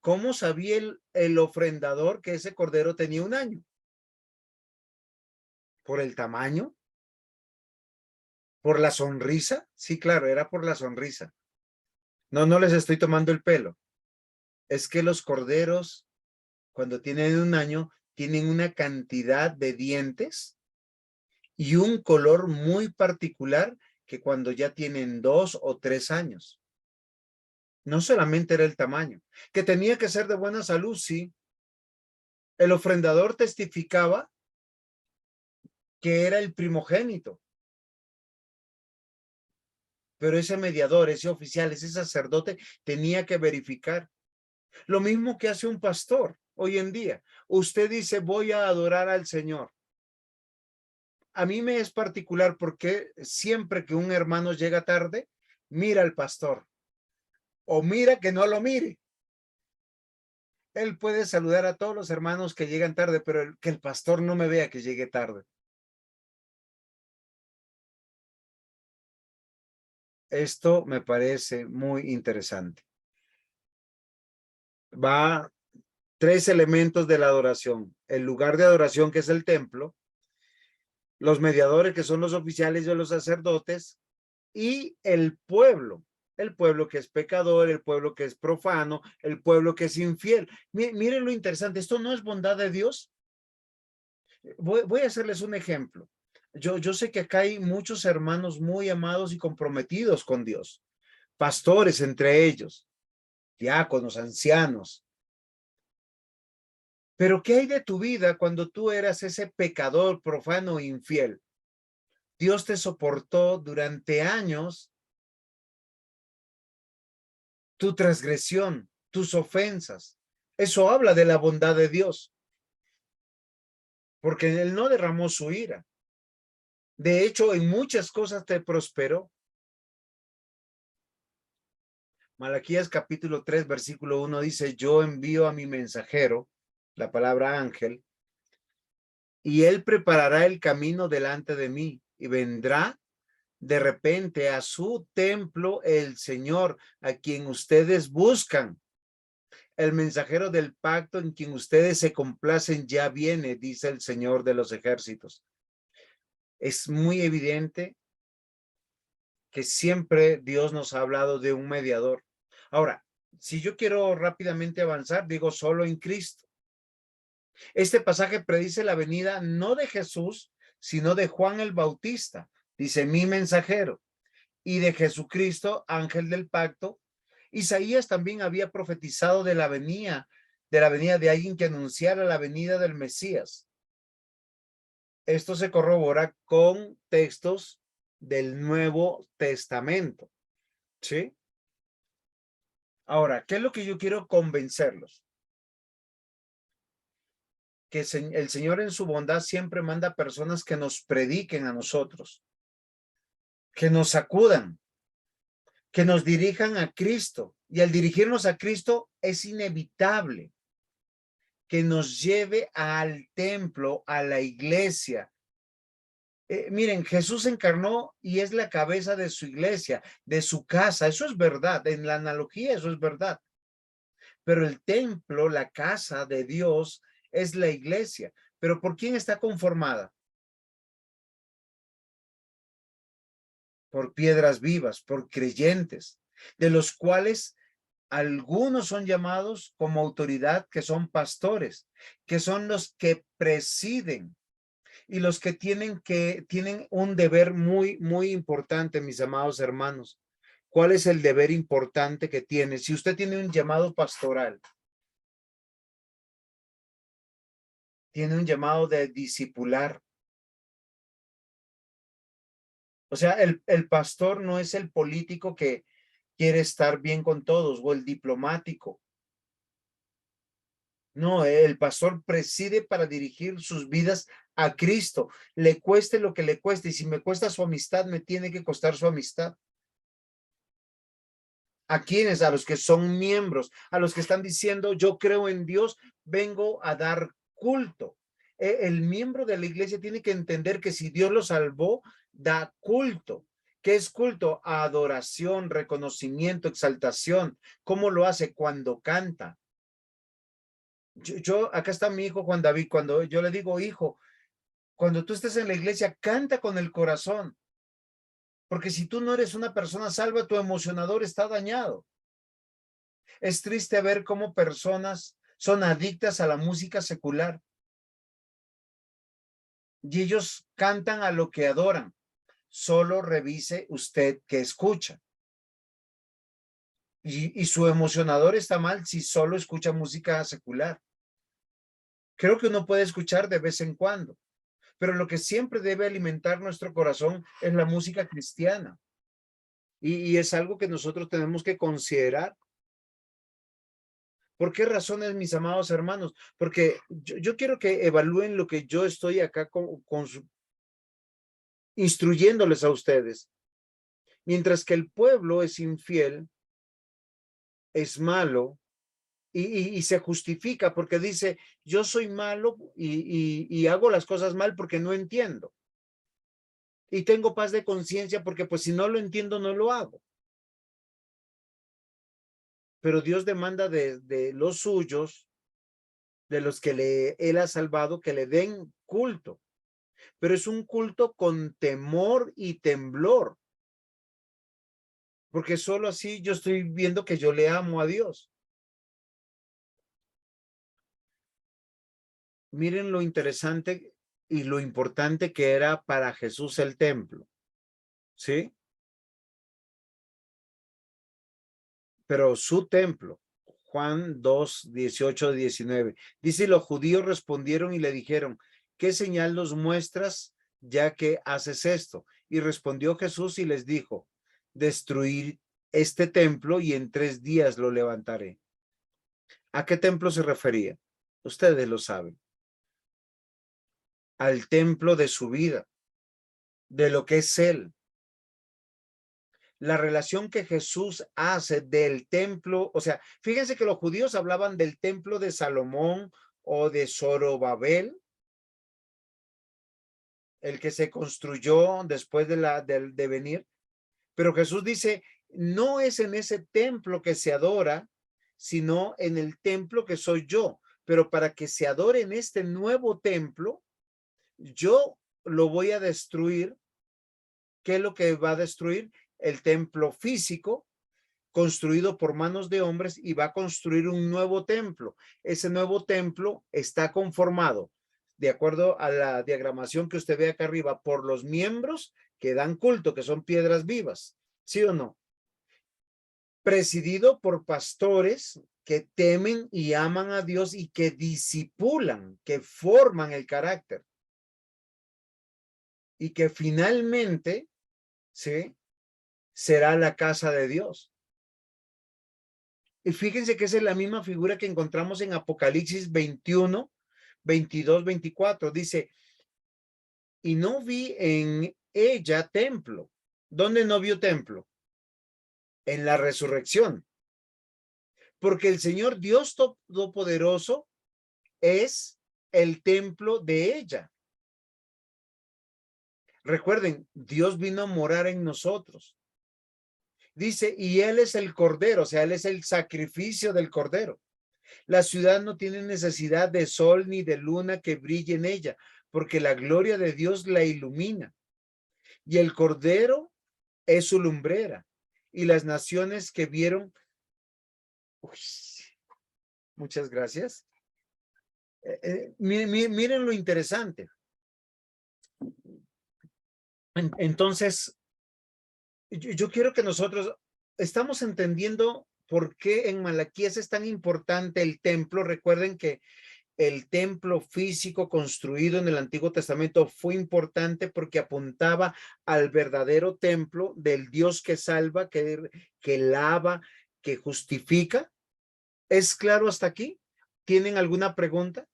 A: ¿Cómo sabía el ofrendador que ese cordero tenía un año? ¿Por el tamaño? ¿Por la sonrisa? Sí, claro, era por la sonrisa. No les estoy tomando el pelo. Es que los corderos, cuando tienen un año, tienen una cantidad de dientes y un color muy particular que cuando ya tienen 2 o 3 años. No solamente era el tamaño, que tenía que ser de buena salud, sí. El ofrendador testificaba que era el primogénito. Pero ese mediador, ese oficial, ese sacerdote tenía que verificar. Lo mismo que hace un pastor hoy en día. Usted dice, voy a adorar al Señor. A mí me es particular porque siempre que un hermano llega tarde, mira al pastor o mira que no lo mire. Él puede saludar a todos los hermanos que llegan tarde, pero que el pastor no me vea que llegue tarde. Esto me parece muy interesante. Va 3 elementos de la adoración. El lugar de adoración, que es el templo, los mediadores, que son los oficiales de los sacerdotes, y el pueblo que es pecador, el pueblo que es profano, el pueblo que es infiel. Miren lo interesante, esto no es bondad de Dios. Voy a hacerles un ejemplo. Yo sé que acá hay muchos hermanos muy amados y comprometidos con Dios, pastores entre ellos, diáconos, ancianos. Pero ¿qué hay de tu vida cuando tú eras ese pecador, profano e infiel? Dios te soportó durante años tu transgresión, tus ofensas. Eso habla de la bondad de Dios, porque Él no derramó su ira. De hecho, en muchas cosas te prosperó. Malaquías capítulo 3, versículo 1 dice, yo envío a mi mensajero, la palabra ángel, y él preparará el camino delante de mí y vendrá de repente a su templo el Señor, a quien ustedes buscan. El mensajero del pacto en quien ustedes se complacen ya viene, dice el Señor de los ejércitos. Es muy evidente que siempre Dios nos ha hablado de un mediador. Ahora, si yo quiero rápidamente avanzar, digo solo en Cristo. Este pasaje predice la venida no de Jesús, sino de Juan el Bautista. Dice, mi mensajero. Y de Jesucristo, ángel del pacto. Isaías también había profetizado de la venida de alguien que anunciara la venida del Mesías. Esto se corrobora con textos del Nuevo Testamento. ¿Sí? Ahora, ¿qué es lo que yo quiero convencerlos? Que el Señor en su bondad siempre manda personas que nos prediquen a nosotros, que nos sacudan, que nos dirijan a Cristo. Y al dirigirnos a Cristo es inevitable que nos lleve al templo, a la iglesia. Miren, Jesús encarnó y es la cabeza de su iglesia, de su casa. Eso es verdad. En la analogía, eso es verdad. Pero el templo, la casa de Dios, es la iglesia. ¿Pero por quién está conformada? Por piedras vivas, por creyentes, de los cuales algunos son llamados como autoridad, que son pastores, que son los que presiden y los que tienen un deber muy, muy importante, mis amados hermanos. ¿Cuál es el deber importante que tiene? Si usted tiene un llamado pastoral, tiene un llamado de discipular. O sea, el pastor no es el político que quiere estar bien con todos, o el diplomático. No, el pastor preside para dirigir sus vidas a Cristo, le cueste lo que le cueste, y si me cuesta su amistad, me tiene que costar su amistad. ¿A quiénes? A los que son miembros, a los que están diciendo, yo creo en Dios, vengo a dar culto. El miembro de la iglesia tiene que entender que si Dios lo salvó, da culto. ¿Qué es culto? Adoración, reconocimiento, exaltación. ¿Cómo lo hace? Cuando canta. Acá está mi hijo Juan David, cuando yo le digo, hijo, cuando tú estés en la iglesia, canta con el corazón. Porque si tú no eres una persona salva, tu emocionador está dañado. Es triste ver cómo personas son adictas a la música secular. Y ellos cantan a lo que adoran. Solo revise usted qué escucha. Y su emocionador está mal si solo escucha música secular. Creo que uno puede escuchar de vez en cuando, pero lo que siempre debe alimentar nuestro corazón es la música cristiana. Y es algo que nosotros tenemos que considerar. ¿Por qué razones, mis amados hermanos? Porque yo quiero que evalúen lo que yo estoy acá instruyéndoles a ustedes. Mientras que el pueblo es infiel, es malo, y se justifica porque dice, yo soy malo y hago las cosas mal porque no entiendo. Y tengo paz de conciencia porque pues si no lo entiendo, no lo hago. Pero Dios demanda de los suyos, de los que Él ha salvado, que le den culto. Pero es un culto con temor y temblor. Porque solo así yo estoy viendo que yo le amo a Dios. Miren lo interesante y lo importante que era para Jesús el templo. ¿Sí? Pero su templo, Juan 2, 18, 19, dice, los judíos respondieron y le dijeron, ¿qué señal nos muestras ya que haces esto? Y respondió Jesús y les dijo, destruir este templo y en 3 días lo levantaré. ¿A qué templo se refería? Ustedes lo saben. Al templo de su vida, de lo que es Él. La relación que Jesús hace del templo, o sea, fíjense que los judíos hablaban del templo de Salomón o de Zorobabel, el que se construyó después de venir, pero Jesús dice, no es en ese templo que se adora, sino en el templo que soy yo, pero para que se adore en este nuevo templo, yo lo voy a destruir. ¿Qué es lo que va a destruir? El templo físico construido por manos de hombres, y va a construir un nuevo templo. Ese nuevo templo está conformado, de acuerdo a la diagramación que usted ve acá arriba, por los miembros que dan culto, que son piedras vivas. ¿Sí o no? Presidido por pastores que temen y aman a Dios y que disipulan, que forman el carácter. Y que finalmente, ¿sí?, será la casa de Dios. Y fíjense que esa es la misma figura que encontramos en Apocalipsis 21, 22, 24. Dice, y no vi en ella templo. ¿Dónde no vio templo? En la resurrección. Porque el Señor Dios Todopoderoso es el templo de ella. Recuerden, Dios vino a morar en nosotros. Dice, y Él es el Cordero, o sea, Él es el sacrificio del Cordero. La ciudad no tiene necesidad de sol ni de luna que brille en ella, porque la gloria de Dios la ilumina. Y el Cordero es su lumbrera. Y las naciones que vieron... Uy, muchas gracias. Miren lo interesante. Entonces, yo quiero que nosotros estamos entendiendo por qué en Malaquías es tan importante el templo. Recuerden que el templo físico construido en el Antiguo Testamento fue importante porque apuntaba al verdadero templo del Dios que salva, que lava, que justifica. ¿Es claro hasta aquí? ¿Tienen alguna pregunta?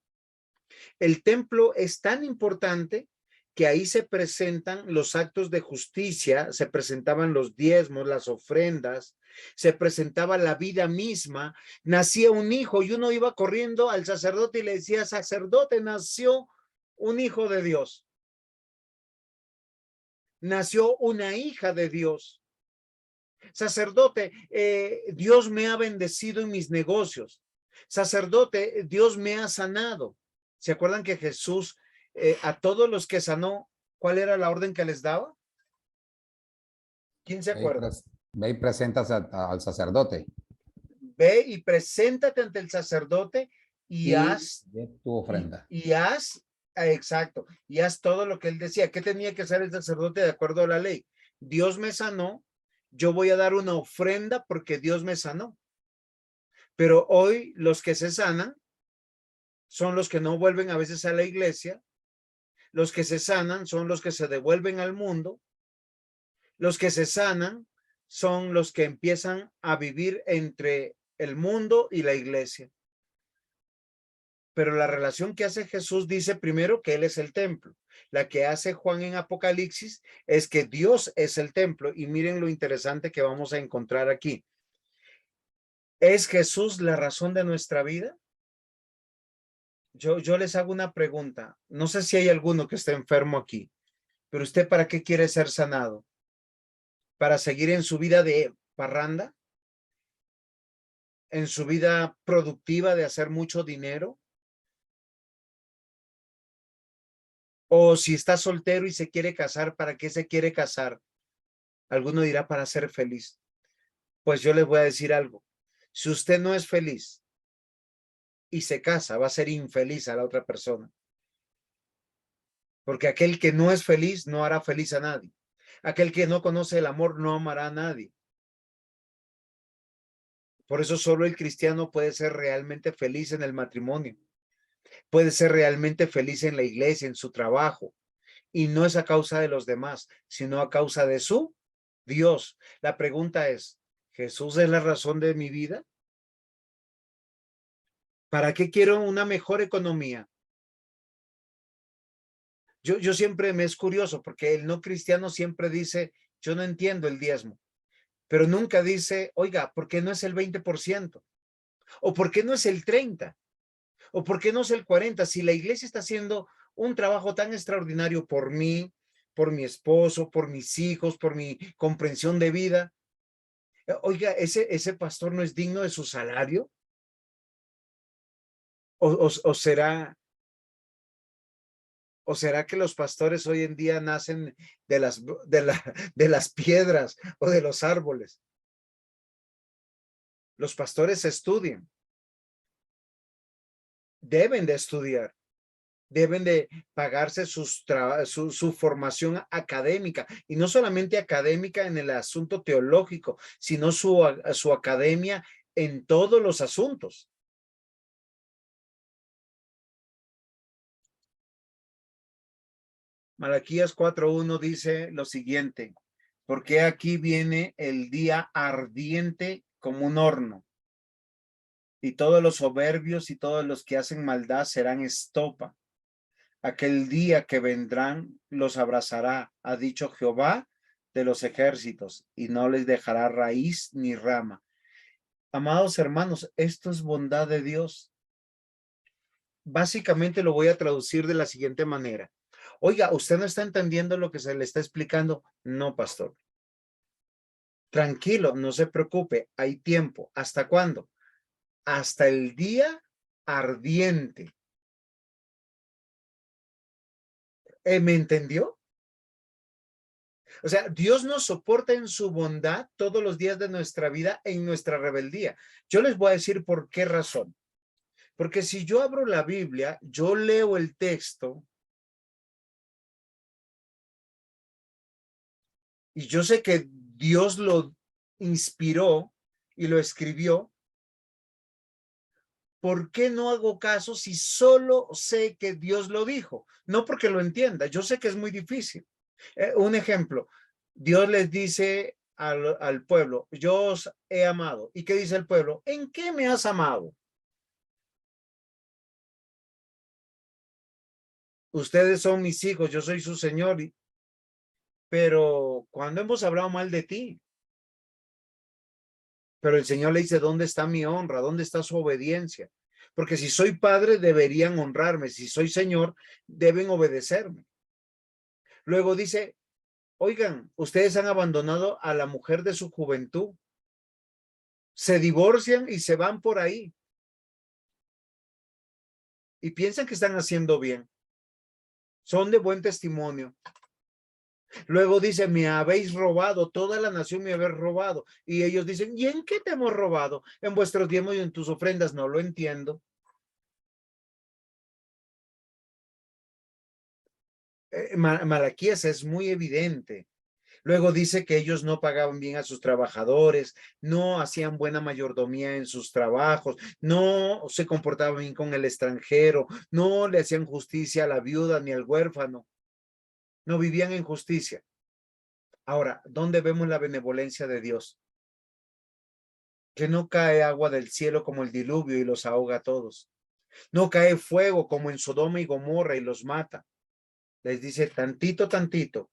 A: El templo es tan importante que ahí se presentan los actos de justicia, se presentaban los diezmos, las ofrendas, se presentaba la vida misma. Nacía un hijo y uno iba corriendo al sacerdote y le decía: sacerdote, nació un hijo de Dios. Nació una hija de Dios. Sacerdote, Dios me ha bendecido en mis negocios. Sacerdote, Dios me ha sanado. ¿Se acuerdan que Jesús a todos los que sanó, cuál era la orden que les daba? ¿Quién se acuerda?
D: Ve y presentas al sacerdote.
A: Ve y preséntate ante el sacerdote y haz
D: tu ofrenda.
A: Y haz, exacto, y haz todo lo que él decía. ¿Qué tenía que hacer el sacerdote de acuerdo a la ley? Dios me sanó, yo voy a dar una ofrenda porque Dios me sanó. Pero hoy los que se sanan son los que no vuelven a veces a la iglesia. Los que se sanan son los que se devuelven al mundo. Los que se sanan son los que empiezan a vivir entre el mundo y la iglesia. Pero la relación que hace Jesús dice primero que Él es el templo. La que hace Juan en Apocalipsis es que Dios es el templo. Y miren lo interesante que vamos a encontrar aquí. ¿Es Jesús la razón de nuestra vida? Yo les hago una pregunta. No sé si hay alguno que esté enfermo aquí, pero ¿usted para qué quiere ser sanado? ¿Para seguir en su vida de parranda? ¿En su vida productiva de hacer mucho dinero? O si está soltero y se quiere casar, ¿para qué se quiere casar? Alguno dirá: para ser feliz. Pues yo les voy a decir algo. Si usted no es feliz y se casa, va a ser infeliz a la otra persona. Porque aquel que no es feliz no hará feliz a nadie. Aquel que no conoce el amor no amará a nadie. Por eso solo el cristiano puede ser realmente feliz en el matrimonio. Puede ser realmente feliz en la iglesia, en su trabajo. Y no es a causa de los demás, sino a causa de su Dios. La pregunta es: ¿Jesús es la razón de mi vida? ¿Para qué quiero una mejor economía? Yo siempre me es curioso porque el no cristiano siempre dice: yo no entiendo el diezmo, pero nunca dice: oiga, ¿por qué no es el 20%? ¿O por qué no es el 30%? ¿O por qué no es el 40%? Si la iglesia está haciendo un trabajo tan extraordinario por mí, por mi esposo, por mis hijos, por mi comprensión de vida. Oiga, ¿ese pastor no es digno de su salario? ¿O será que los pastores hoy en día nacen de las piedras o de los árboles? Los pastores estudian. Deben de estudiar. Deben de pagarse su formación académica, y no solamente académica en el asunto teológico, sino su academia en todos los asuntos. Malaquías 4:1 dice lo siguiente: porque aquí viene el día ardiente como un horno, y todos los soberbios y todos los que hacen maldad serán estopa. Aquel día que vendrán los abrazará, ha dicho Jehová de los ejércitos, y no les dejará raíz ni rama. Amados hermanos, esto es bondad de Dios. Básicamente lo voy a traducir de la siguiente manera. Oiga, ¿usted no está entendiendo lo que se le está explicando? No, pastor. Tranquilo, no se preocupe, hay tiempo. ¿Hasta cuándo? Hasta el día ardiente. ¿Me entendió? O sea, Dios nos soporta en su bondad todos los días de nuestra vida en nuestra rebeldía. Yo les voy a decir por qué razón. Porque si yo abro la Biblia, yo leo el texto y yo sé que Dios lo inspiró y lo escribió, ¿por qué no hago caso si solo sé que Dios lo dijo? No porque lo entienda, yo sé que es muy difícil. Un ejemplo, Dios les dice al pueblo, yo os he amado. ¿Y qué dice el pueblo? ¿En qué me has amado? Ustedes son mis hijos, yo soy su Señor. Pero cuando hemos hablado mal de ti, pero el Señor le dice, ¿dónde está mi honra? ¿Dónde está su obediencia? Porque si soy padre, deberían honrarme. Si soy Señor, deben obedecerme. Luego dice, oigan, ustedes han abandonado a la mujer de su juventud. Se divorcian y se van por ahí. Y piensan que están haciendo bien. Son de buen testimonio. Luego dice, me habéis robado, toda la nación me habéis robado. Y ellos dicen, ¿y en qué te hemos robado? En vuestros diezmos y en tus ofrendas. No lo entiendo. Malaquías es muy evidente. Luego dice que ellos no pagaban bien a sus trabajadores, no hacían buena mayordomía en sus trabajos, no se comportaban bien con el extranjero, no le hacían justicia a la viuda ni al huérfano, no vivían en justicia. Ahora, ¿dónde vemos la benevolencia de Dios? Que no cae agua del cielo como el diluvio y los ahoga a todos. No cae fuego como en Sodoma y Gomorra y los mata. Les dice tantito, tantito.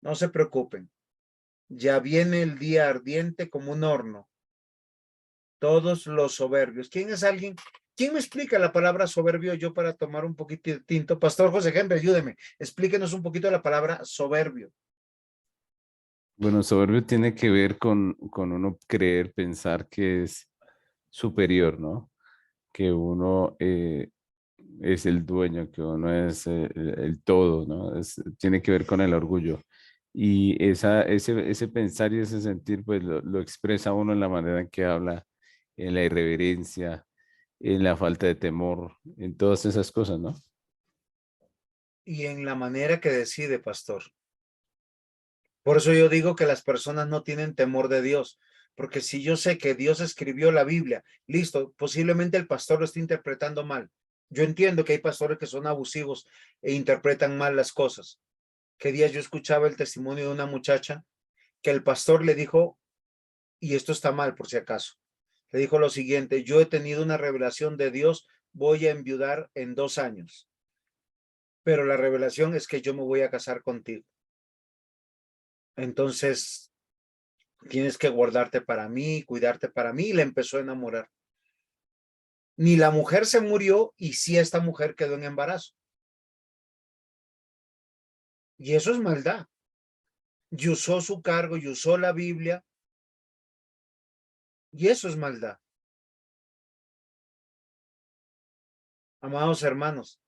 A: No se preocupen. Ya viene el día ardiente como un horno. Todos los soberbios. ¿Quién es alguien? ¿Quién me explica la palabra soberbio yo para tomar un poquito de tinto? Pastor José Henry, ayúdeme. Explíquenos un poquito la palabra soberbio.
B: Bueno, soberbio tiene que ver con uno creer, pensar que es superior, ¿no? Que uno es el dueño, que uno es el todo, ¿no? Tiene que ver con el orgullo. Y ese pensar y ese sentir, pues lo expresa uno en la manera en que habla, en la irreverencia, en la falta de temor, en todas esas cosas, ¿no?
A: Y en la manera que decide, pastor. Por eso yo digo que las personas no tienen temor de Dios, porque si yo sé que Dios escribió la Biblia, listo, posiblemente el pastor lo esté interpretando mal. Yo entiendo que hay pastores que son abusivos e interpretan mal las cosas. ¿Qué día yo escuchaba el testimonio de una muchacha que el pastor le dijo, y esto está mal por si acaso, le dijo lo siguiente, yo he tenido una revelación de Dios, voy a enviudar en 2 años, pero la revelación es que yo me voy a casar contigo. Entonces, tienes que guardarte para mí, cuidarte para mí, y le empezó a enamorar. Ni la mujer se murió y sí esta mujer quedó en embarazo. Y eso es maldad. Y usó su cargo y usó la Biblia. Y eso es maldad. Amados hermanos,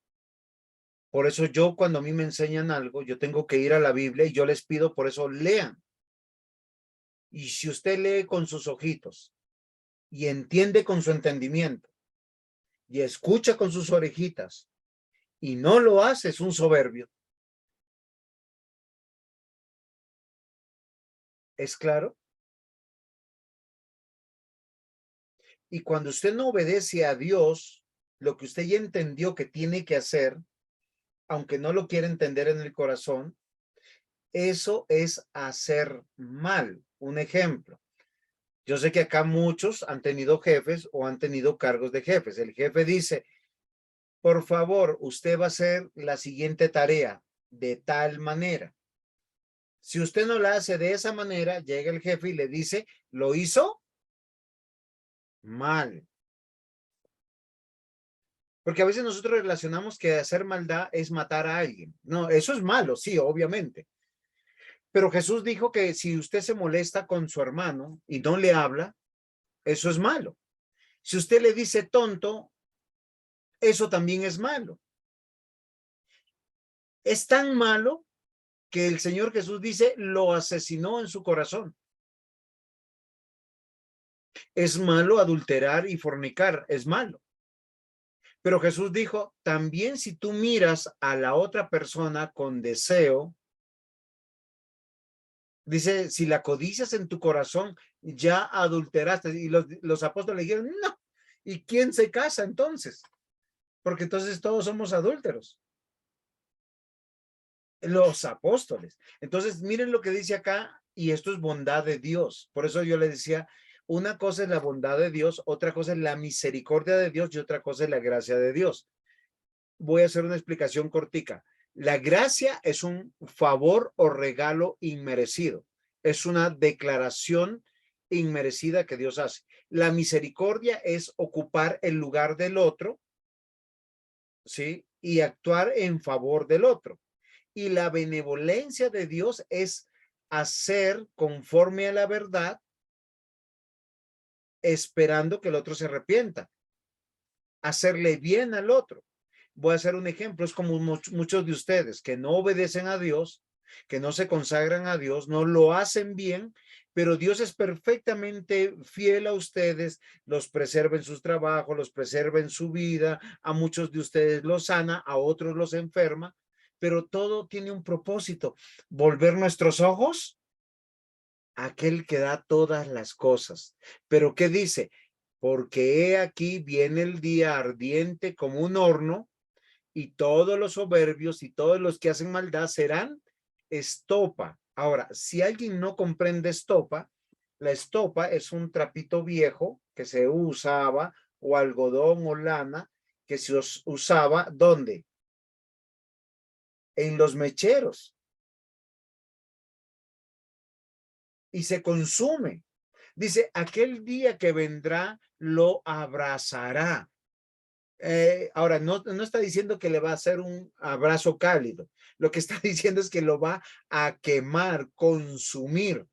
A: por eso yo cuando a mí me enseñan algo, yo tengo que ir a la Biblia y yo les pido, por eso lean. Y si usted lee con sus ojitos y entiende con su entendimiento y escucha con sus orejitas y no lo hace, es un soberbio. ¿Es claro? Y cuando usted no obedece a Dios, lo que usted ya entendió que tiene que hacer, aunque no lo quiera entender en el corazón, eso es hacer mal. Un ejemplo. Yo sé que acá muchos han tenido jefes o han tenido cargos de jefes. El jefe dice, por favor, usted va a hacer la siguiente tarea de tal manera. Si usted no la hace de esa manera, llega el jefe y le dice, ¿lo hizo? Mal. Porque a veces nosotros relacionamos que hacer maldad es matar a alguien. No, eso es malo, sí, obviamente. Pero Jesús dijo que si usted se molesta con su hermano y no le habla, eso es malo. Si usted le dice tonto, eso también es malo. Es tan malo que el Señor Jesús dice, lo asesinó en su corazón. Es malo adulterar y fornicar, es malo. Pero Jesús dijo, también si tú miras a la otra persona con deseo, dice, si la codicias en tu corazón, ya adulteraste. Y los apóstoles dijeron, no, ¿Y quién se casa entonces? Porque entonces todos somos adúlteros. Los apóstoles. Entonces, miren lo que dice acá, y esto es bondad de Dios. Por eso yo le decía, una cosa es la bondad de Dios, otra cosa es la misericordia de Dios y otra cosa es la gracia de Dios. Voy a hacer una explicación cortica. La gracia es un favor o regalo inmerecido. Es una declaración inmerecida que Dios hace. La misericordia es ocupar el lugar del otro, ¿sí? Y actuar en favor del otro. Y la benevolencia de Dios es hacer conforme a la verdad, esperando que el otro se arrepienta. Hacerle bien al otro. Voy a hacer un ejemplo. Es como muchos de ustedes que no obedecen a Dios, que no se consagran a Dios, no lo hacen bien, pero Dios es perfectamente fiel a ustedes, los preserva en sus trabajos, los preserva en su vida, a muchos de ustedes los sana, a otros los enferma, pero todo tiene un propósito, volver nuestros ojos a aquel que da todas las cosas. Pero ¿qué dice? Porque he aquí viene el día ardiente como un horno, y todos los soberbios y todos los que hacen maldad serán estopa. Ahora, si alguien no comprende estopa, la estopa es un trapito viejo que se usaba, o algodón o lana, que se usaba, ¿dónde? En los mecheros. Y se consume. Dice, aquel día que vendrá lo abrazará. Ahora, no está diciendo que le va a hacer un abrazo cálido. Lo que está diciendo es que lo va a quemar, consumir.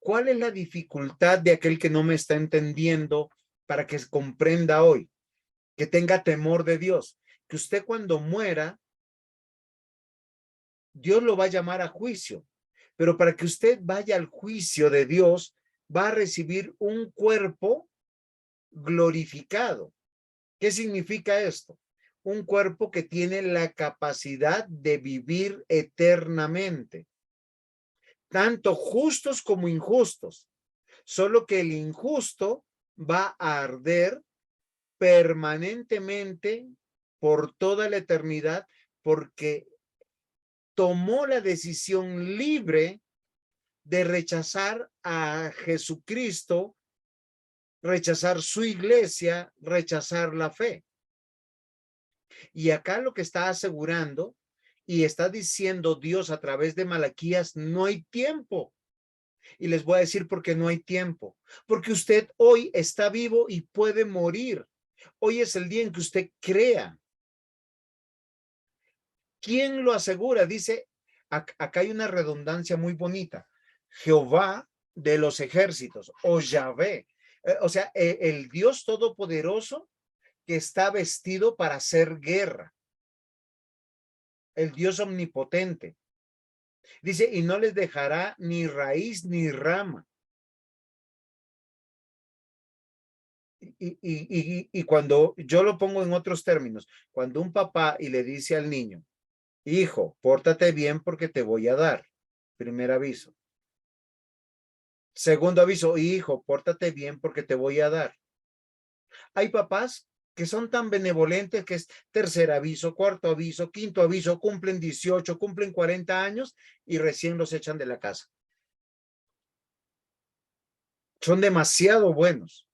A: ¿Cuál es la dificultad de aquel que no me está entendiendo para que comprenda hoy? Que tenga temor de Dios. Que usted cuando muera, Dios lo va a llamar a juicio. Pero para que usted vaya al juicio de Dios, va a recibir un cuerpo glorificado. ¿Qué significa esto? Un cuerpo que tiene la capacidad de vivir eternamente. Tanto justos como injustos. Solo que el injusto va a arder permanentemente por toda la eternidad porque tomó la decisión libre de rechazar a Jesucristo, rechazar su iglesia, rechazar la fe. Y acá lo que está asegurando y está diciendo Dios a través de Malaquías, no hay tiempo. Y les voy a decir por qué no hay tiempo. Porque usted hoy está vivo y puede morir. Hoy es el día en que usted crea. ¿Quién lo asegura? Dice, acá hay una redundancia muy bonita. Jehová de los ejércitos, o Yahvé. O sea, el Dios todopoderoso que está vestido para hacer guerra. El Dios omnipotente. Dice, y no les dejará ni raíz ni rama. Y cuando yo lo pongo en otros términos, cuando un papá y le dice al niño, hijo, pórtate bien porque te voy a dar. Primer aviso. Segundo aviso, hijo, pórtate bien porque te voy a dar. Hay papás que son tan benevolentes que es tercer aviso, cuarto aviso, quinto aviso, cumplen 18, cumplen 40 años y recién los echan de la casa. Son demasiado buenos,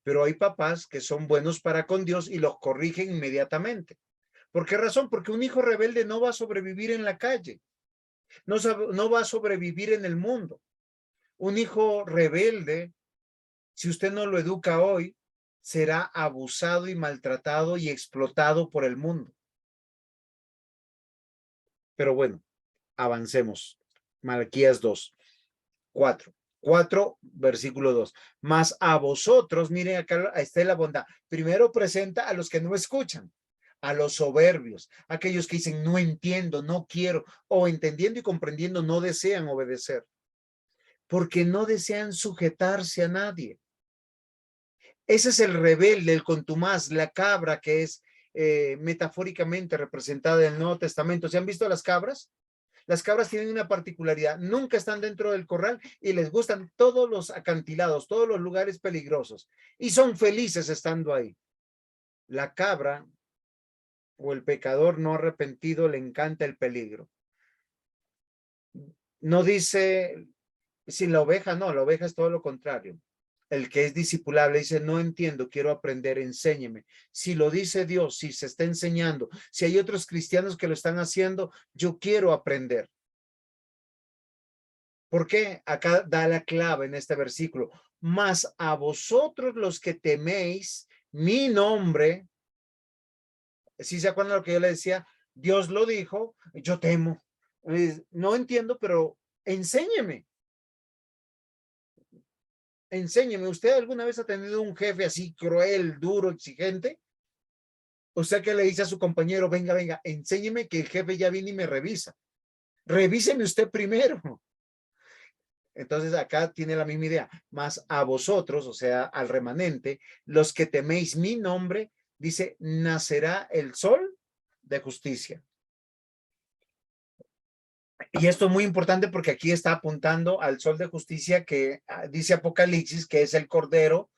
A: pero hay papás que son buenos para con Dios y los corrigen inmediatamente. ¿Por qué razón? Porque un hijo rebelde no va a sobrevivir en la calle, no va a sobrevivir en el mundo. Un hijo rebelde, si usted no lo educa hoy, será abusado y maltratado y explotado por el mundo. Pero bueno, avancemos. Malaquías 4, versículo 2. Mas a vosotros, miren acá está la bondad. Primero presenta a los que no escuchan, a los soberbios, aquellos que dicen no entiendo, no quiero, o entendiendo y comprendiendo no desean obedecer, porque no desean sujetarse a nadie. Ese es el rebelde, el contumaz, la cabra que es metafóricamente representada en el Nuevo Testamento. ¿Se han visto las cabras? Las cabras tienen una particularidad, nunca están dentro del corral y les gustan todos los acantilados, todos los lugares peligrosos y son felices estando ahí. La cabra o el pecador no arrepentido le encanta el peligro. No dice, sin la oveja, no, la oveja es todo lo contrario. El que es discipulable dice, no entiendo, quiero aprender, enséñeme. Si lo dice Dios, si se está enseñando, si hay otros cristianos que lo están haciendo, yo quiero aprender. ¿Por qué? Acá da la clave en este versículo. Mas a vosotros los que teméis mi nombre, ¿sí se acuerdan lo que yo le decía? Dios lo dijo, yo temo. No entiendo, pero enséñeme. Enséñeme, ¿usted alguna vez ha tenido un jefe así cruel, duro, exigente? ¿Usted que le dice a su compañero, venga, venga, enséñeme que el jefe ya viene y me revisa? Revíseme usted primero. Entonces acá tiene la misma idea. Mas a vosotros, o sea, al remanente, los que teméis mi nombre, dice, nacerá el sol de justicia. Y esto es muy importante porque aquí está apuntando al sol de justicia que dice Apocalipsis, que es el Cordero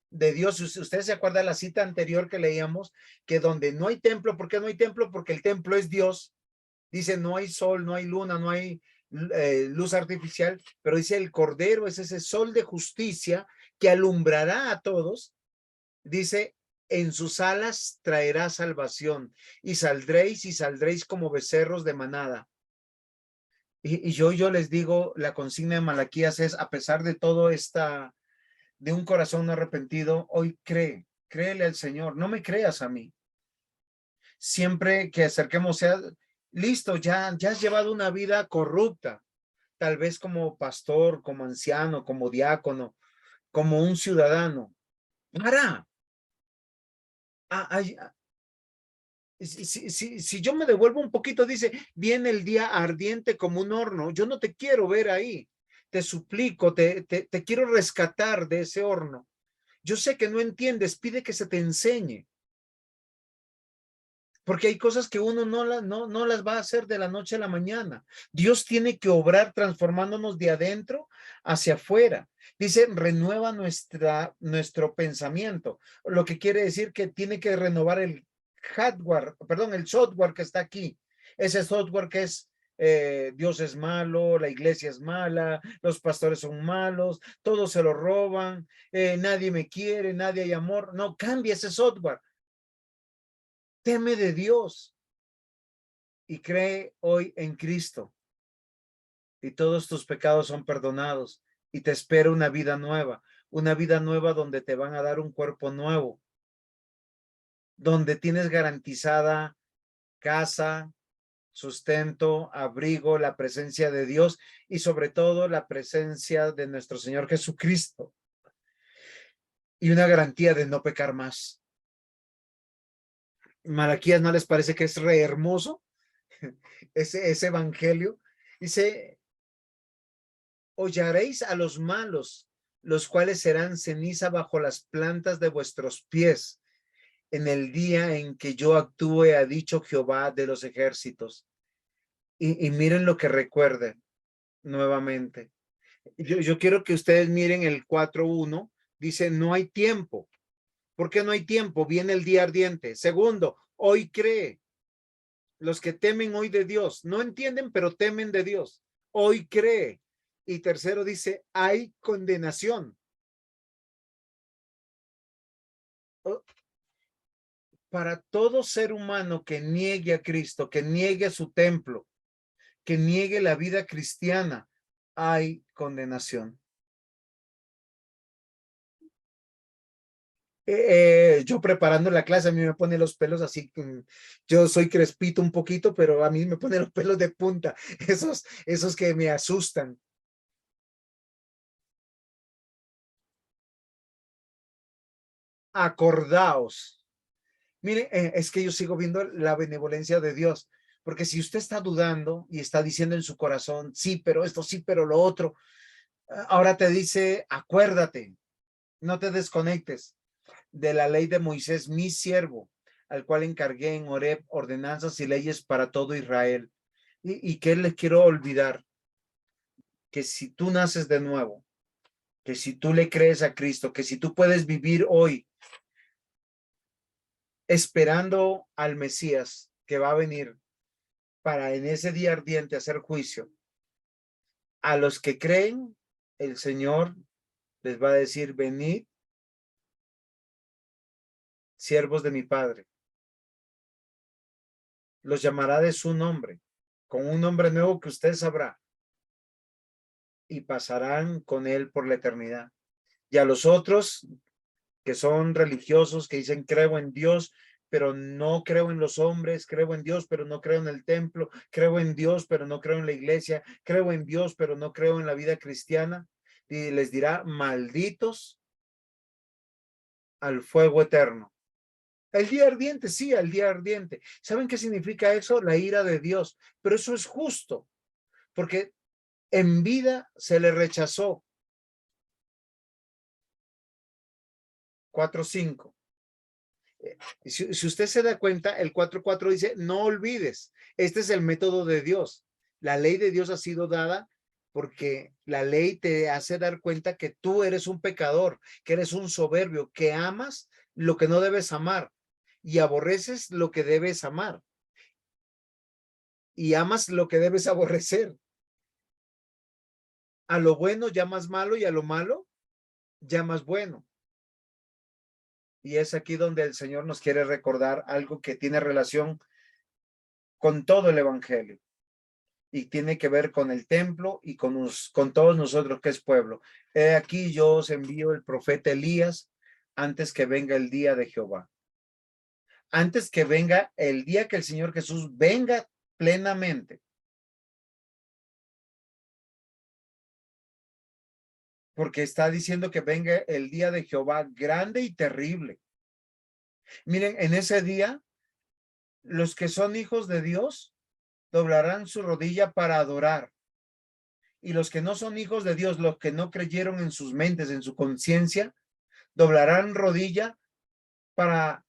A: de Dios. Usted se acuerda de la cita anterior que leíamos, que donde no hay templo, ¿por qué no hay templo? Porque el templo es Dios. Dice, no hay sol, no hay luna, no hay luz artificial, pero dice el Cordero es ese sol de justicia que alumbrará a todos. Dice, en sus alas traerá salvación y saldréis como becerros de manada. Y yo les digo, la consigna de Malaquías es, a pesar de todo de un corazón arrepentido, hoy créele al Señor, no me creas a mí. Siempre que acerquemos, sea, listo, ya has llevado una vida corrupta, tal vez como pastor, como anciano, como diácono, como un ciudadano. Para. Si yo me devuelvo un poquito, dice, viene el día ardiente como un horno. Yo no te quiero ver ahí. Te suplico, te quiero rescatar de ese horno. Yo sé que no entiendes, pide que se te enseñe. Porque hay cosas que uno no las va a hacer de la noche a la mañana. Dios tiene que obrar transformándonos de adentro hacia afuera. Dice, renueva nuestro pensamiento. Lo que quiere decir que tiene que renovar el software que está aquí. Ese software que es Dios es malo, la iglesia es mala, los pastores son malos, todos se lo roban, nadie me quiere, nadie hay amor. No, cambia ese software. Teme de Dios y cree hoy en Cristo y todos tus pecados son perdonados y te espera una vida nueva donde te van a dar un cuerpo nuevo, donde tienes garantizada casa, sustento, abrigo, la presencia de Dios y sobre todo la presencia de nuestro Señor Jesucristo y una garantía de no pecar más. Malaquías, ¿no les parece que es re hermoso ese evangelio? Dice, hollaréis a los malos, los cuales serán ceniza bajo las plantas de vuestros pies en el día en que yo actúe, ha dicho Jehová de los ejércitos. Y miren lo que recuerden nuevamente. Yo quiero que ustedes miren el 4:1. Dice, no hay tiempo. ¿Por qué no hay tiempo? Viene el día ardiente. Segundo, hoy cree. Los que temen hoy de Dios, no entienden, pero temen de Dios. Hoy cree. Y tercero dice, hay condenación. Para todo ser humano que niegue a Cristo, que niegue a su templo, que niegue la vida cristiana, hay condenación. Yo preparando la clase, a mí me pone los pelos así, yo soy crespito un poquito, pero a mí me pone los pelos de punta, esos que me asustan. Acordaos. Mire, es que yo sigo viendo la benevolencia de Dios, porque si usted está dudando y está diciendo en su corazón, sí, pero esto, sí, pero lo otro, ahora te dice, acuérdate, no te desconectes de la ley de Moisés, mi siervo, al cual encargué en Horeb ordenanzas y leyes para todo Israel. ¿Y qué les quiero olvidar? Que si tú naces de nuevo, que si tú le crees a Cristo, que si tú puedes vivir hoy esperando al Mesías que va a venir para en ese día ardiente hacer juicio, a los que creen, el Señor les va a decir: venid, siervos de mi Padre. Los llamará de su nombre, con un nombre nuevo que usted sabrá, y pasarán con él por la eternidad. Y a los otros que son religiosos, que dicen creo en Dios, pero no creo en los hombres, creo en Dios, pero no creo en el templo, creo en Dios, pero no creo en la iglesia, creo en Dios, pero no creo en la vida cristiana, y les dirá: malditos al fuego eterno. El día ardiente, sí, el día ardiente. ¿Saben qué significa eso? La ira de Dios. Pero eso es justo, porque en vida se le rechazó. 4:5. Si usted se da cuenta, el 4:4 dice: no olvides. Este es el método de Dios. La ley de Dios ha sido dada porque la ley te hace dar cuenta que tú eres un pecador, que eres un soberbio, que amas lo que no debes amar y aborreces lo que debes amar y amas lo que debes aborrecer. A lo bueno llamas malo y a lo malo llamas bueno. Y es aquí donde el Señor nos quiere recordar algo que tiene relación con todo el evangelio y tiene que ver con el templo y con todos nosotros que es pueblo. Aquí yo os envío el profeta Elías antes que venga el día de Jehová. Antes que venga el día que el Señor Jesús venga plenamente. Porque está diciendo que venga el día de Jehová grande y terrible. Miren, en ese día, los que son hijos de Dios doblarán su rodilla para adorar. Y los que no son hijos de Dios, los que no creyeron en sus mentes, en su conciencia, doblarán rodilla para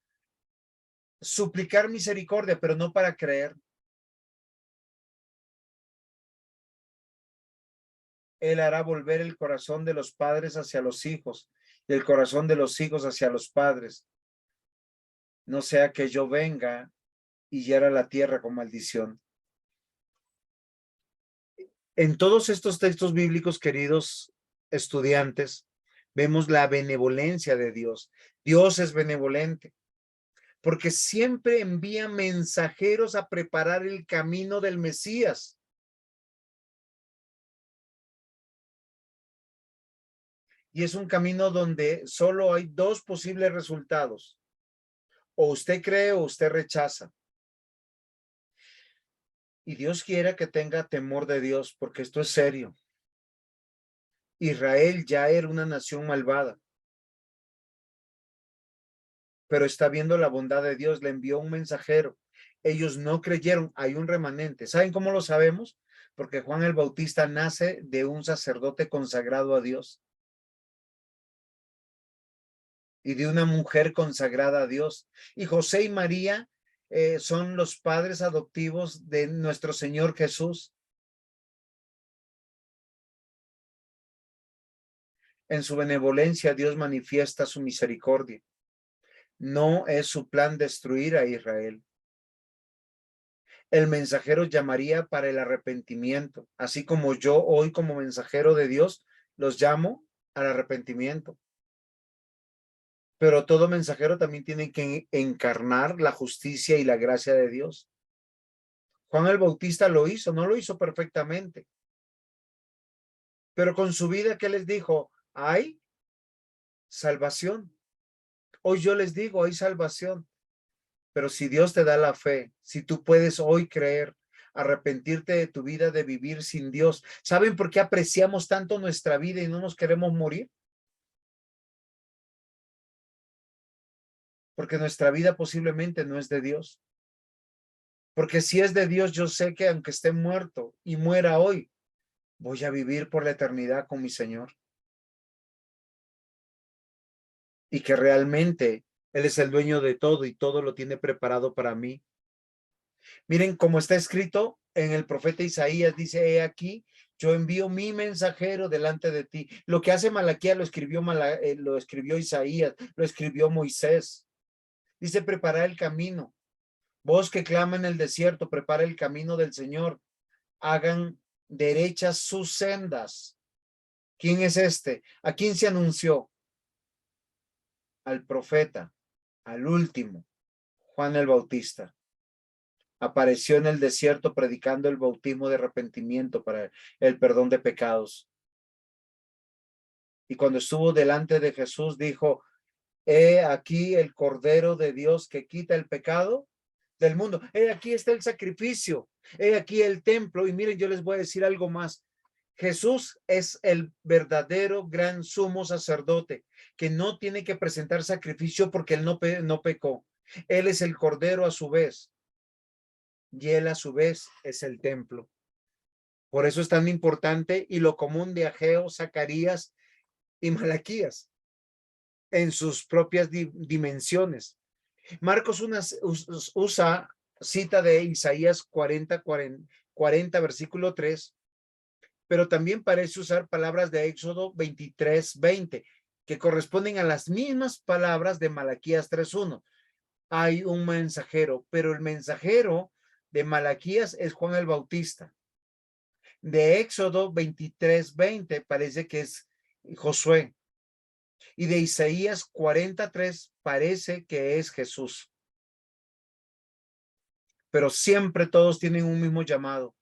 A: suplicar misericordia, pero no para creer. Él hará volver el corazón de los padres hacia los hijos y el corazón de los hijos hacia los padres. No sea que yo venga y hiera la tierra con maldición. En todos estos textos bíblicos, queridos estudiantes, vemos la benevolencia de Dios. Dios es benevolente porque siempre envía mensajeros a preparar el camino del Mesías. Y es un camino donde solo hay dos posibles resultados. O usted cree o usted rechaza. Y Dios quiere que tenga temor de Dios, porque esto es serio. Israel ya era una nación malvada, pero está viendo la bondad de Dios, le envió un mensajero. Ellos no creyeron, hay un remanente. ¿Saben cómo lo sabemos? Porque Juan el Bautista nace de un sacerdote consagrado a Dios y de una mujer consagrada a Dios. Y José y María son los padres adoptivos de nuestro Señor Jesús. En su benevolencia, Dios manifiesta su misericordia. No es su plan destruir a Israel. El mensajero llamaría para el arrepentimiento, así como yo hoy como mensajero de Dios los llamo al arrepentimiento. Pero todo mensajero también tiene que encarnar la justicia y la gracia de Dios. Juan el Bautista lo hizo, no lo hizo perfectamente. Pero con su vida, ¿qué les dijo? Hay salvación. Hoy yo les digo, hay salvación. Pero si Dios te da la fe, si tú puedes hoy creer, arrepentirte de tu vida, de vivir sin Dios. ¿Saben por qué apreciamos tanto nuestra vida y no nos queremos morir? Porque nuestra vida posiblemente no es de Dios. Porque si es de Dios, yo sé que aunque esté muerto y muera hoy, voy a vivir por la eternidad con mi Señor. Y que realmente Él es el dueño de todo y todo lo tiene preparado para mí. Miren, como está escrito En el profeta Isaías dice, he aquí, yo envío mi mensajero delante de ti. Lo que hace Malaquías lo escribió Isaías, lo escribió Moisés. Dice, prepara el camino. Vos que clama en el desierto, prepara el camino del Señor. Hagan derechas sus sendas. ¿Quién es este? ¿A quién se anunció? Al profeta, al último, Juan el Bautista. Apareció en el desierto predicando el bautismo de arrepentimiento para el perdón de pecados. Y cuando estuvo delante de Jesús dijo, he aquí el Cordero de Dios que quita el pecado del mundo. He aquí está el sacrificio. He aquí el templo. Y miren, yo les voy a decir algo más. Jesús es el verdadero gran sumo sacerdote que no tiene que presentar sacrificio porque él no pecó. Él es el Cordero a su vez. Y él a su vez es el templo. Por eso es tan importante y lo común de Ageo, Zacarías y Malaquías en sus propias dimensiones. Marcos usa cita de Isaías 40, versículo 3, pero también parece usar palabras de Éxodo 23, 20, que corresponden a las mismas palabras de Malaquías 3:1. Hay un mensajero, pero el mensajero de Malaquías es Juan el Bautista. De Éxodo 23, 20 parece que es Josué. Y de Isaías 43 parece que es Jesús. Pero siempre todos tienen un mismo llamado.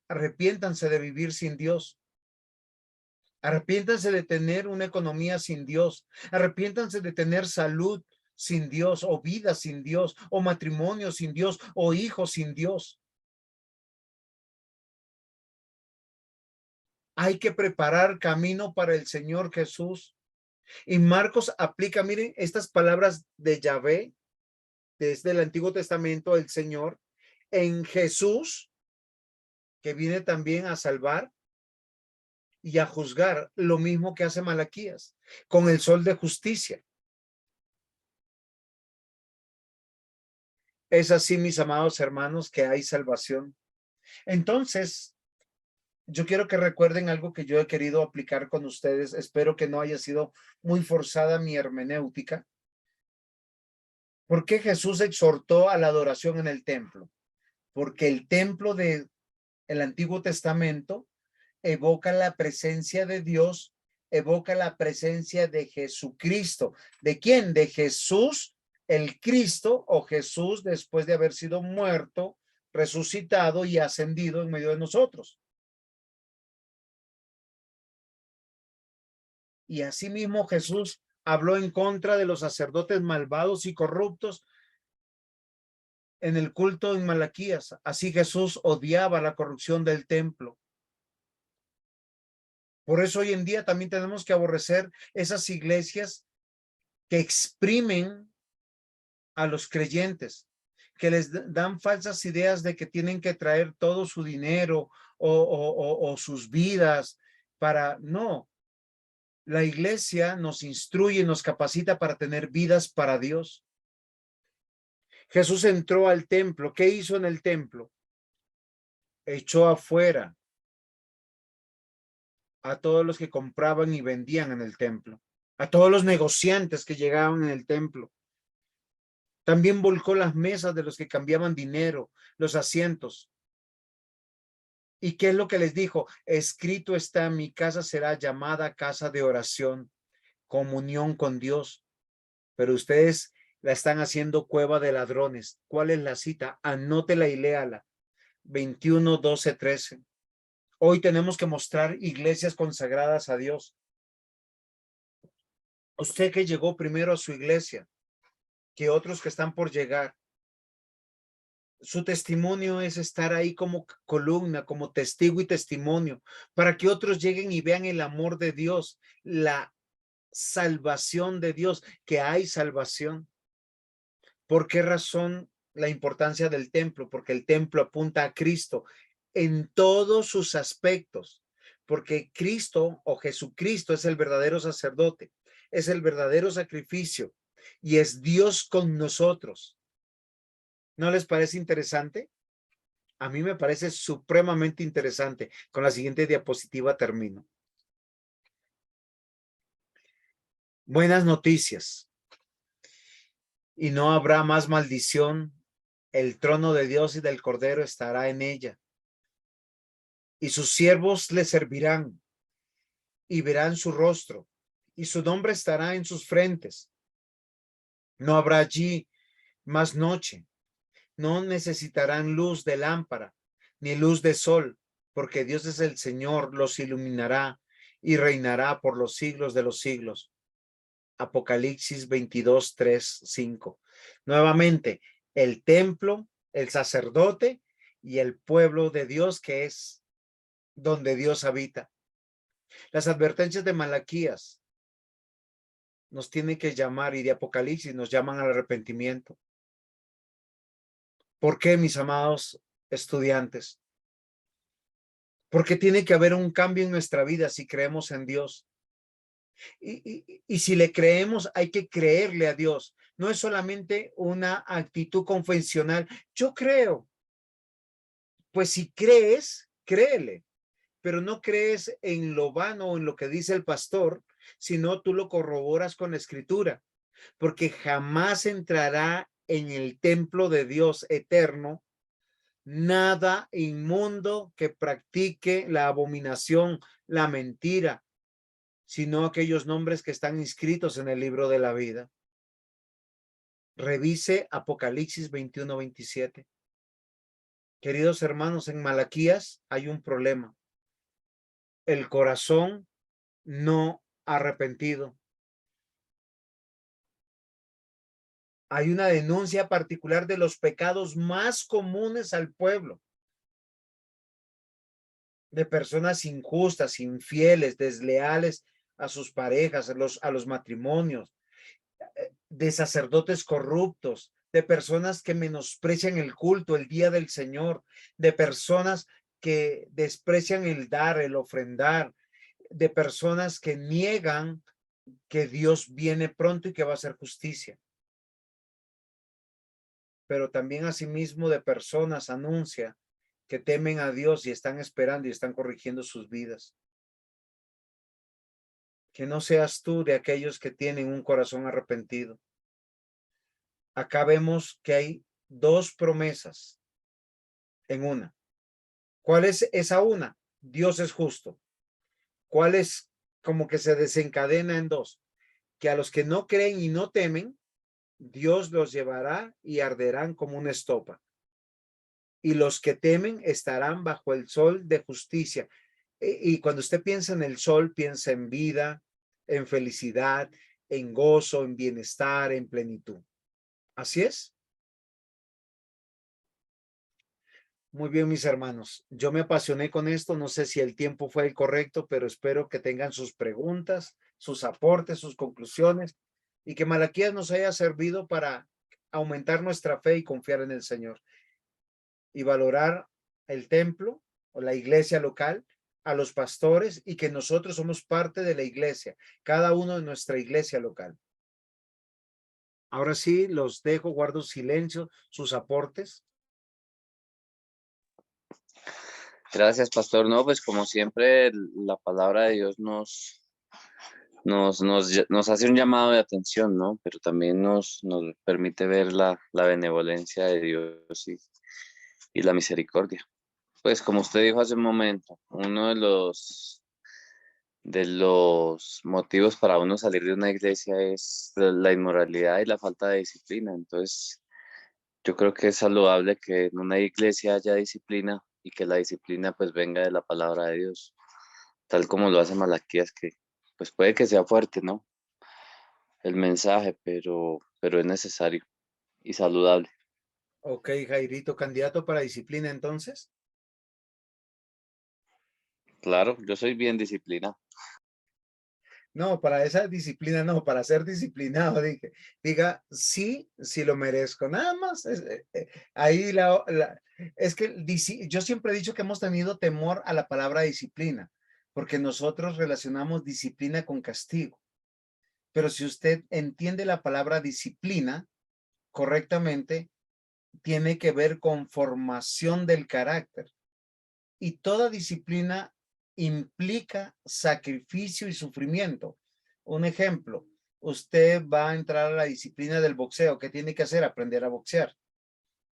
A: Arrepiéntanse de vivir sin Dios. Arrepiéntanse de tener una economía sin Dios. Arrepiéntanse de tener salud sin Dios, o vida sin Dios, o matrimonio sin Dios, o hijos sin Dios. Hay que preparar camino para el Señor Jesús. Y Marcos aplica, miren, estas palabras de Yahvé, desde el Antiguo Testamento, el Señor, en Jesús, que viene también a salvar y a juzgar, lo mismo que hace Malaquías, con el sol de justicia. Es así, mis amados hermanos, que hay salvación. Entonces, yo quiero que recuerden algo que yo he querido aplicar con ustedes. Espero que no haya sido muy forzada mi hermenéutica. ¿Por qué Jesús exhortó a la adoración en el templo? Porque el templo del Antiguo Testamento evoca la presencia de Dios, evoca la presencia de Jesucristo. ¿De quién? De Jesús, el Cristo, o Jesús después de haber sido muerto, resucitado y ascendido en medio de nosotros. Y asimismo Jesús habló en contra de los sacerdotes malvados y corruptos en el culto en Malaquías. Así Jesús odiaba la corrupción del templo. Por eso hoy en día también tenemos que aborrecer esas iglesias que exprimen a los creyentes, que les dan falsas ideas de que tienen que traer todo su dinero o sus vidas para... No, la iglesia nos instruye, nos capacita para tener vidas para Dios. Jesús entró al templo. ¿Qué hizo en el templo? Echó afuera a todos los que compraban y vendían en el templo, a todos los negociantes que llegaban en el templo. También volcó las mesas de los que cambiaban dinero, los asientos. ¿Y qué es lo que les dijo? Escrito está, mi casa será llamada casa de oración, comunión con Dios. Pero ustedes la están haciendo cueva de ladrones. ¿Cuál es la cita? Anótela y léala. 21, 12, 13. Hoy tenemos que mostrar iglesias consagradas a Dios. Usted que llegó primero a su iglesia que otros que están por llegar. Su testimonio es estar ahí como columna, como testigo y testimonio, para que otros lleguen y vean el amor de Dios, la salvación de Dios, que hay salvación. ¿Por qué razón la importancia del templo? Porque el templo apunta a Cristo en todos sus aspectos, porque Cristo o Jesucristo es el verdadero sacerdote, es el verdadero sacrificio y es Dios con nosotros. ¿No les parece interesante? A mí me parece supremamente interesante. Con la siguiente diapositiva termino. Buenas noticias. Y no habrá más maldición. El trono de Dios y del Cordero estará en ella. Y sus siervos le servirán y verán su rostro. Y su nombre estará en sus frentes. No habrá allí más noche. No necesitarán luz de lámpara ni luz de sol, porque Dios es el Señor, los iluminará y reinará por los siglos de los siglos. Apocalipsis 22, 3, 5. Nuevamente, el templo, el sacerdote y el pueblo de Dios, que es donde Dios habita. Las advertencias de Malaquías nos tienen que llamar, y de Apocalipsis nos llaman al arrepentimiento. ¿Por qué, mis amados estudiantes? Porque tiene que haber un cambio en nuestra vida si creemos en Dios. Y si le creemos, hay que creerle a Dios. No es solamente una actitud convencional. Yo creo. Pues si crees, créele. Pero no crees en lo vano o en lo que dice el pastor, sino tú lo corroboras con la escritura. Porque jamás entrará en el templo de Dios eterno nada inmundo que practique la abominación, la mentira, sino aquellos nombres que están inscritos en el libro de la vida. Revise Apocalipsis 21, 27. Queridos hermanos, en Malaquías hay un problema. El corazón no arrepentido. Hay una denuncia particular de los pecados más comunes al pueblo. De personas injustas, infieles, desleales a sus parejas, a los matrimonios, de sacerdotes corruptos, de personas que menosprecian el culto, el día del Señor, de personas que desprecian el dar, el ofrendar, de personas que niegan que Dios viene pronto y que va a hacer justicia. Pero también asimismo de personas anuncia que temen a Dios y están esperando y están corrigiendo sus vidas. Que no seas tú de aquellos que tienen un corazón arrepentido. Acá vemos que hay dos promesas en una. ¿Cuál es esa una? Dios es justo. ¿Cuál es como que se desencadena en dos? Que a los que no creen y no temen, Dios los llevará y arderán como una estopa. Y los que temen estarán bajo el sol de justicia. Y cuando usted piensa en el sol, piensa en vida, en felicidad, en gozo, en bienestar, en plenitud. ¿Así es? Muy bien, mis hermanos. Yo me apasioné con esto. No sé si el tiempo fue el correcto, pero espero que tengan sus preguntas, sus aportes, sus conclusiones y que Malaquías nos haya servido para aumentar nuestra fe y confiar en el Señor y valorar el templo o la iglesia local, a los pastores y que nosotros somos parte de la iglesia, cada uno de nuestra iglesia local. Ahora sí, los dejo, guardo silencio, sus aportes.
F: Gracias, pastor. No, pues como siempre, la palabra de Dios nos hace un llamado de atención, ¿no? Pero también nos permite ver la benevolencia de Dios y la misericordia. Pues como usted dijo hace un momento, uno de los motivos para uno salir de una iglesia es la inmoralidad y la falta de disciplina. Entonces, yo creo que es saludable que en una iglesia haya disciplina y que la disciplina pues venga de la palabra de Dios, tal como lo hace Malaquías, que pues puede que sea fuerte, ¿no? El mensaje, pero es necesario y saludable.
A: Ok, Jairito, candidato para disciplina entonces.
F: Claro, yo soy bien disciplinado.
A: No, para esa disciplina no, para ser disciplinado, diga, sí, sí lo merezco, nada más. Ahí es que yo siempre he dicho que hemos tenido temor a la palabra disciplina, porque nosotros relacionamos disciplina con castigo. Pero si usted entiende la palabra disciplina correctamente, tiene que ver con formación del carácter. Y toda disciplina implica sacrificio y sufrimiento. Un ejemplo, usted va a entrar a la disciplina del boxeo. ¿Qué tiene que hacer? Aprender a boxear.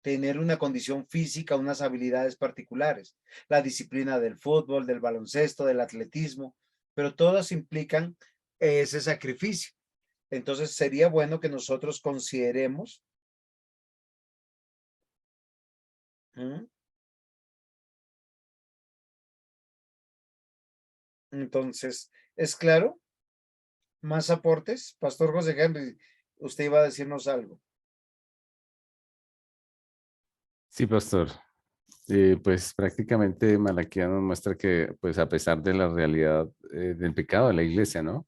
A: Tener una condición física, unas habilidades particulares. La disciplina del fútbol, del baloncesto, del atletismo, pero todas implican ese sacrificio. Entonces sería bueno que nosotros consideremos entonces, ¿es claro? ¿Más aportes? Pastor José Henry, usted iba a decirnos algo.
B: Sí, pastor. Pues prácticamente Malaquía nos muestra que, pues a pesar de la realidad del pecado de la iglesia, ¿no?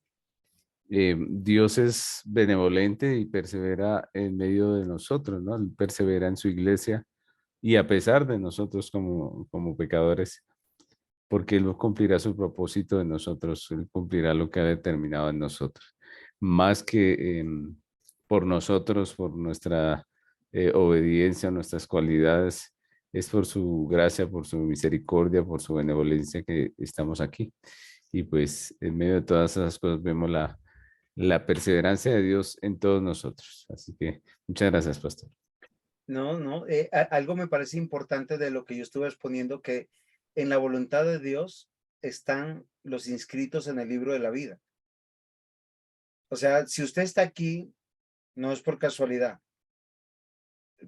B: Dios es benevolente y persevera en medio de nosotros, ¿no? Él persevera en su iglesia y a pesar de nosotros como pecadores, porque Él cumplirá su propósito en nosotros, Él cumplirá lo que ha determinado en nosotros, más que por nosotros, por nuestra obediencia, nuestras cualidades, es por su gracia, por su misericordia, por su benevolencia que estamos aquí. Y pues en medio de todas esas cosas vemos la perseverancia de Dios en todos nosotros. Así que muchas gracias, pastor.
A: No, algo me parece importante de lo que yo estuve exponiendo, que en la voluntad de Dios están los inscritos en el libro de la vida. O sea, si usted está aquí, no es por casualidad,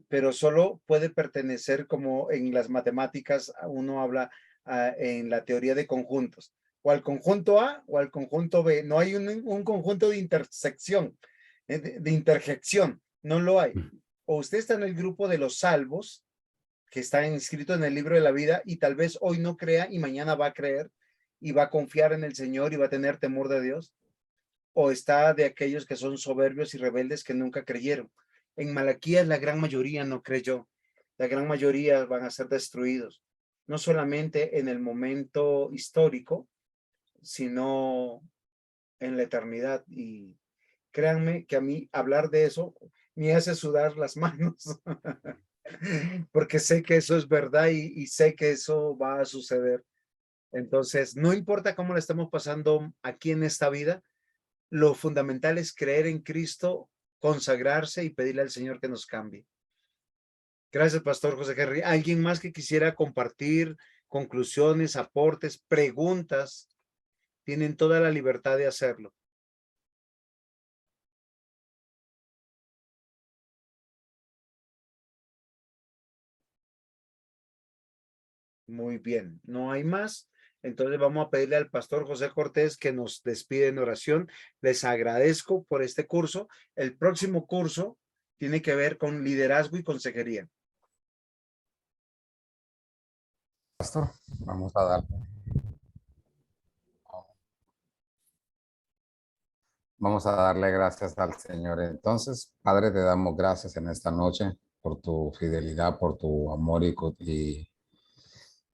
A: pero solo puede pertenecer, como en las matemáticas uno habla en la teoría de conjuntos, o al conjunto A o al conjunto B. No hay un conjunto de intersección, de interjección, no lo hay. O usted está en el grupo de los salvos, que están inscritos en el libro de la vida, y tal vez hoy no crea y mañana va a creer y va a confiar en el Señor y va a tener temor de Dios. O está de aquellos que son soberbios y rebeldes que nunca creyeron. En Malaquías la gran mayoría no creyó. La gran mayoría van a ser destruidos. No solamente en el momento histórico, sino en la eternidad. Y créanme que a mí hablar de eso me hace sudar las manos. Porque sé que eso es verdad y sé que eso va a suceder. Entonces, no importa cómo le estamos pasando aquí en esta vida, lo fundamental es creer en Cristo, consagrarse y pedirle al Señor que nos cambie. Gracias, Pastor José Henry. ¿Alguien más que quisiera compartir conclusiones, aportes, preguntas? Tienen toda la libertad de hacerlo. Muy bien, no hay más. Entonces vamos a pedirle al pastor José Cortés que nos despide en oración. Les agradezco por este curso. El próximo curso tiene que ver con liderazgo y consejería.
D: Pastor, vamos a darle. Vamos a darle gracias al Señor. Entonces, Padre, te damos gracias en esta noche por tu fidelidad, por tu amor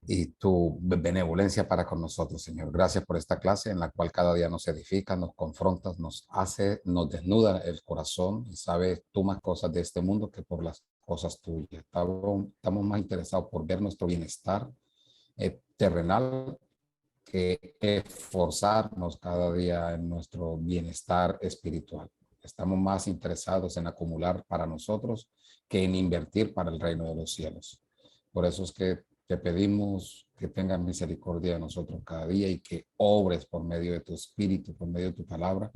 D: y tu benevolencia para con nosotros, Señor. Gracias por esta clase en la cual cada día nos edifica, nos confronta, nos hace, nos desnuda el corazón y sabes tú más cosas de este mundo que por las cosas tuyas. Estamos más interesados por ver nuestro bienestar terrenal que esforzarnos cada día en nuestro bienestar espiritual. Estamos más interesados en acumular para nosotros que en invertir para el reino de los cielos. Por eso es que te pedimos que tengas misericordia de nosotros cada día y que obres por medio de tu espíritu, por medio de tu palabra,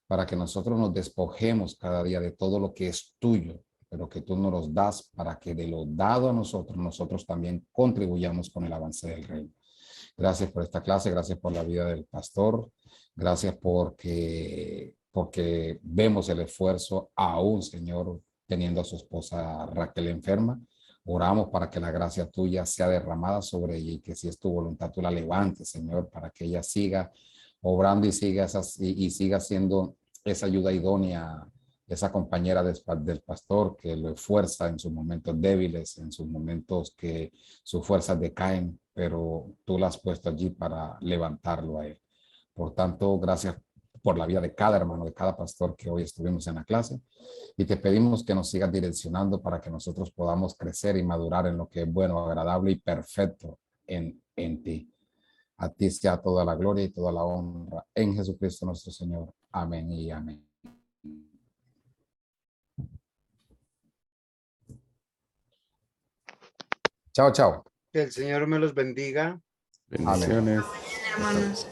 D: para que nosotros nos despojemos cada día de todo lo que es tuyo, pero que tú nos los das para que de lo dado a nosotros, nosotros también contribuyamos con el avance del reino. Gracias por esta clase, gracias por la vida del pastor, gracias porque vemos el esfuerzo aún, Señor, teniendo a su esposa Raquel enferma. Oramos para que la gracia tuya sea derramada sobre ella y que si es tu voluntad tú la levantes, Señor, para que ella siga obrando y siga siendo esa ayuda idónea, esa compañera del pastor que lo esfuerza en sus momentos débiles, en sus momentos que sus fuerzas decaen, pero tú la has puesto allí para levantarlo a él. Por tanto, gracias por la vida de cada hermano, de cada pastor que hoy estuvimos en la clase. Y te pedimos que nos sigas direccionando para que nosotros podamos crecer y madurar en lo que es bueno, agradable y perfecto en ti. A ti sea toda la gloria y toda la honra en Jesucristo nuestro Señor. Amén y amén. Chao, chao.
A: Que el Señor me los bendiga.
B: Bendiciones.
G: Hermanos.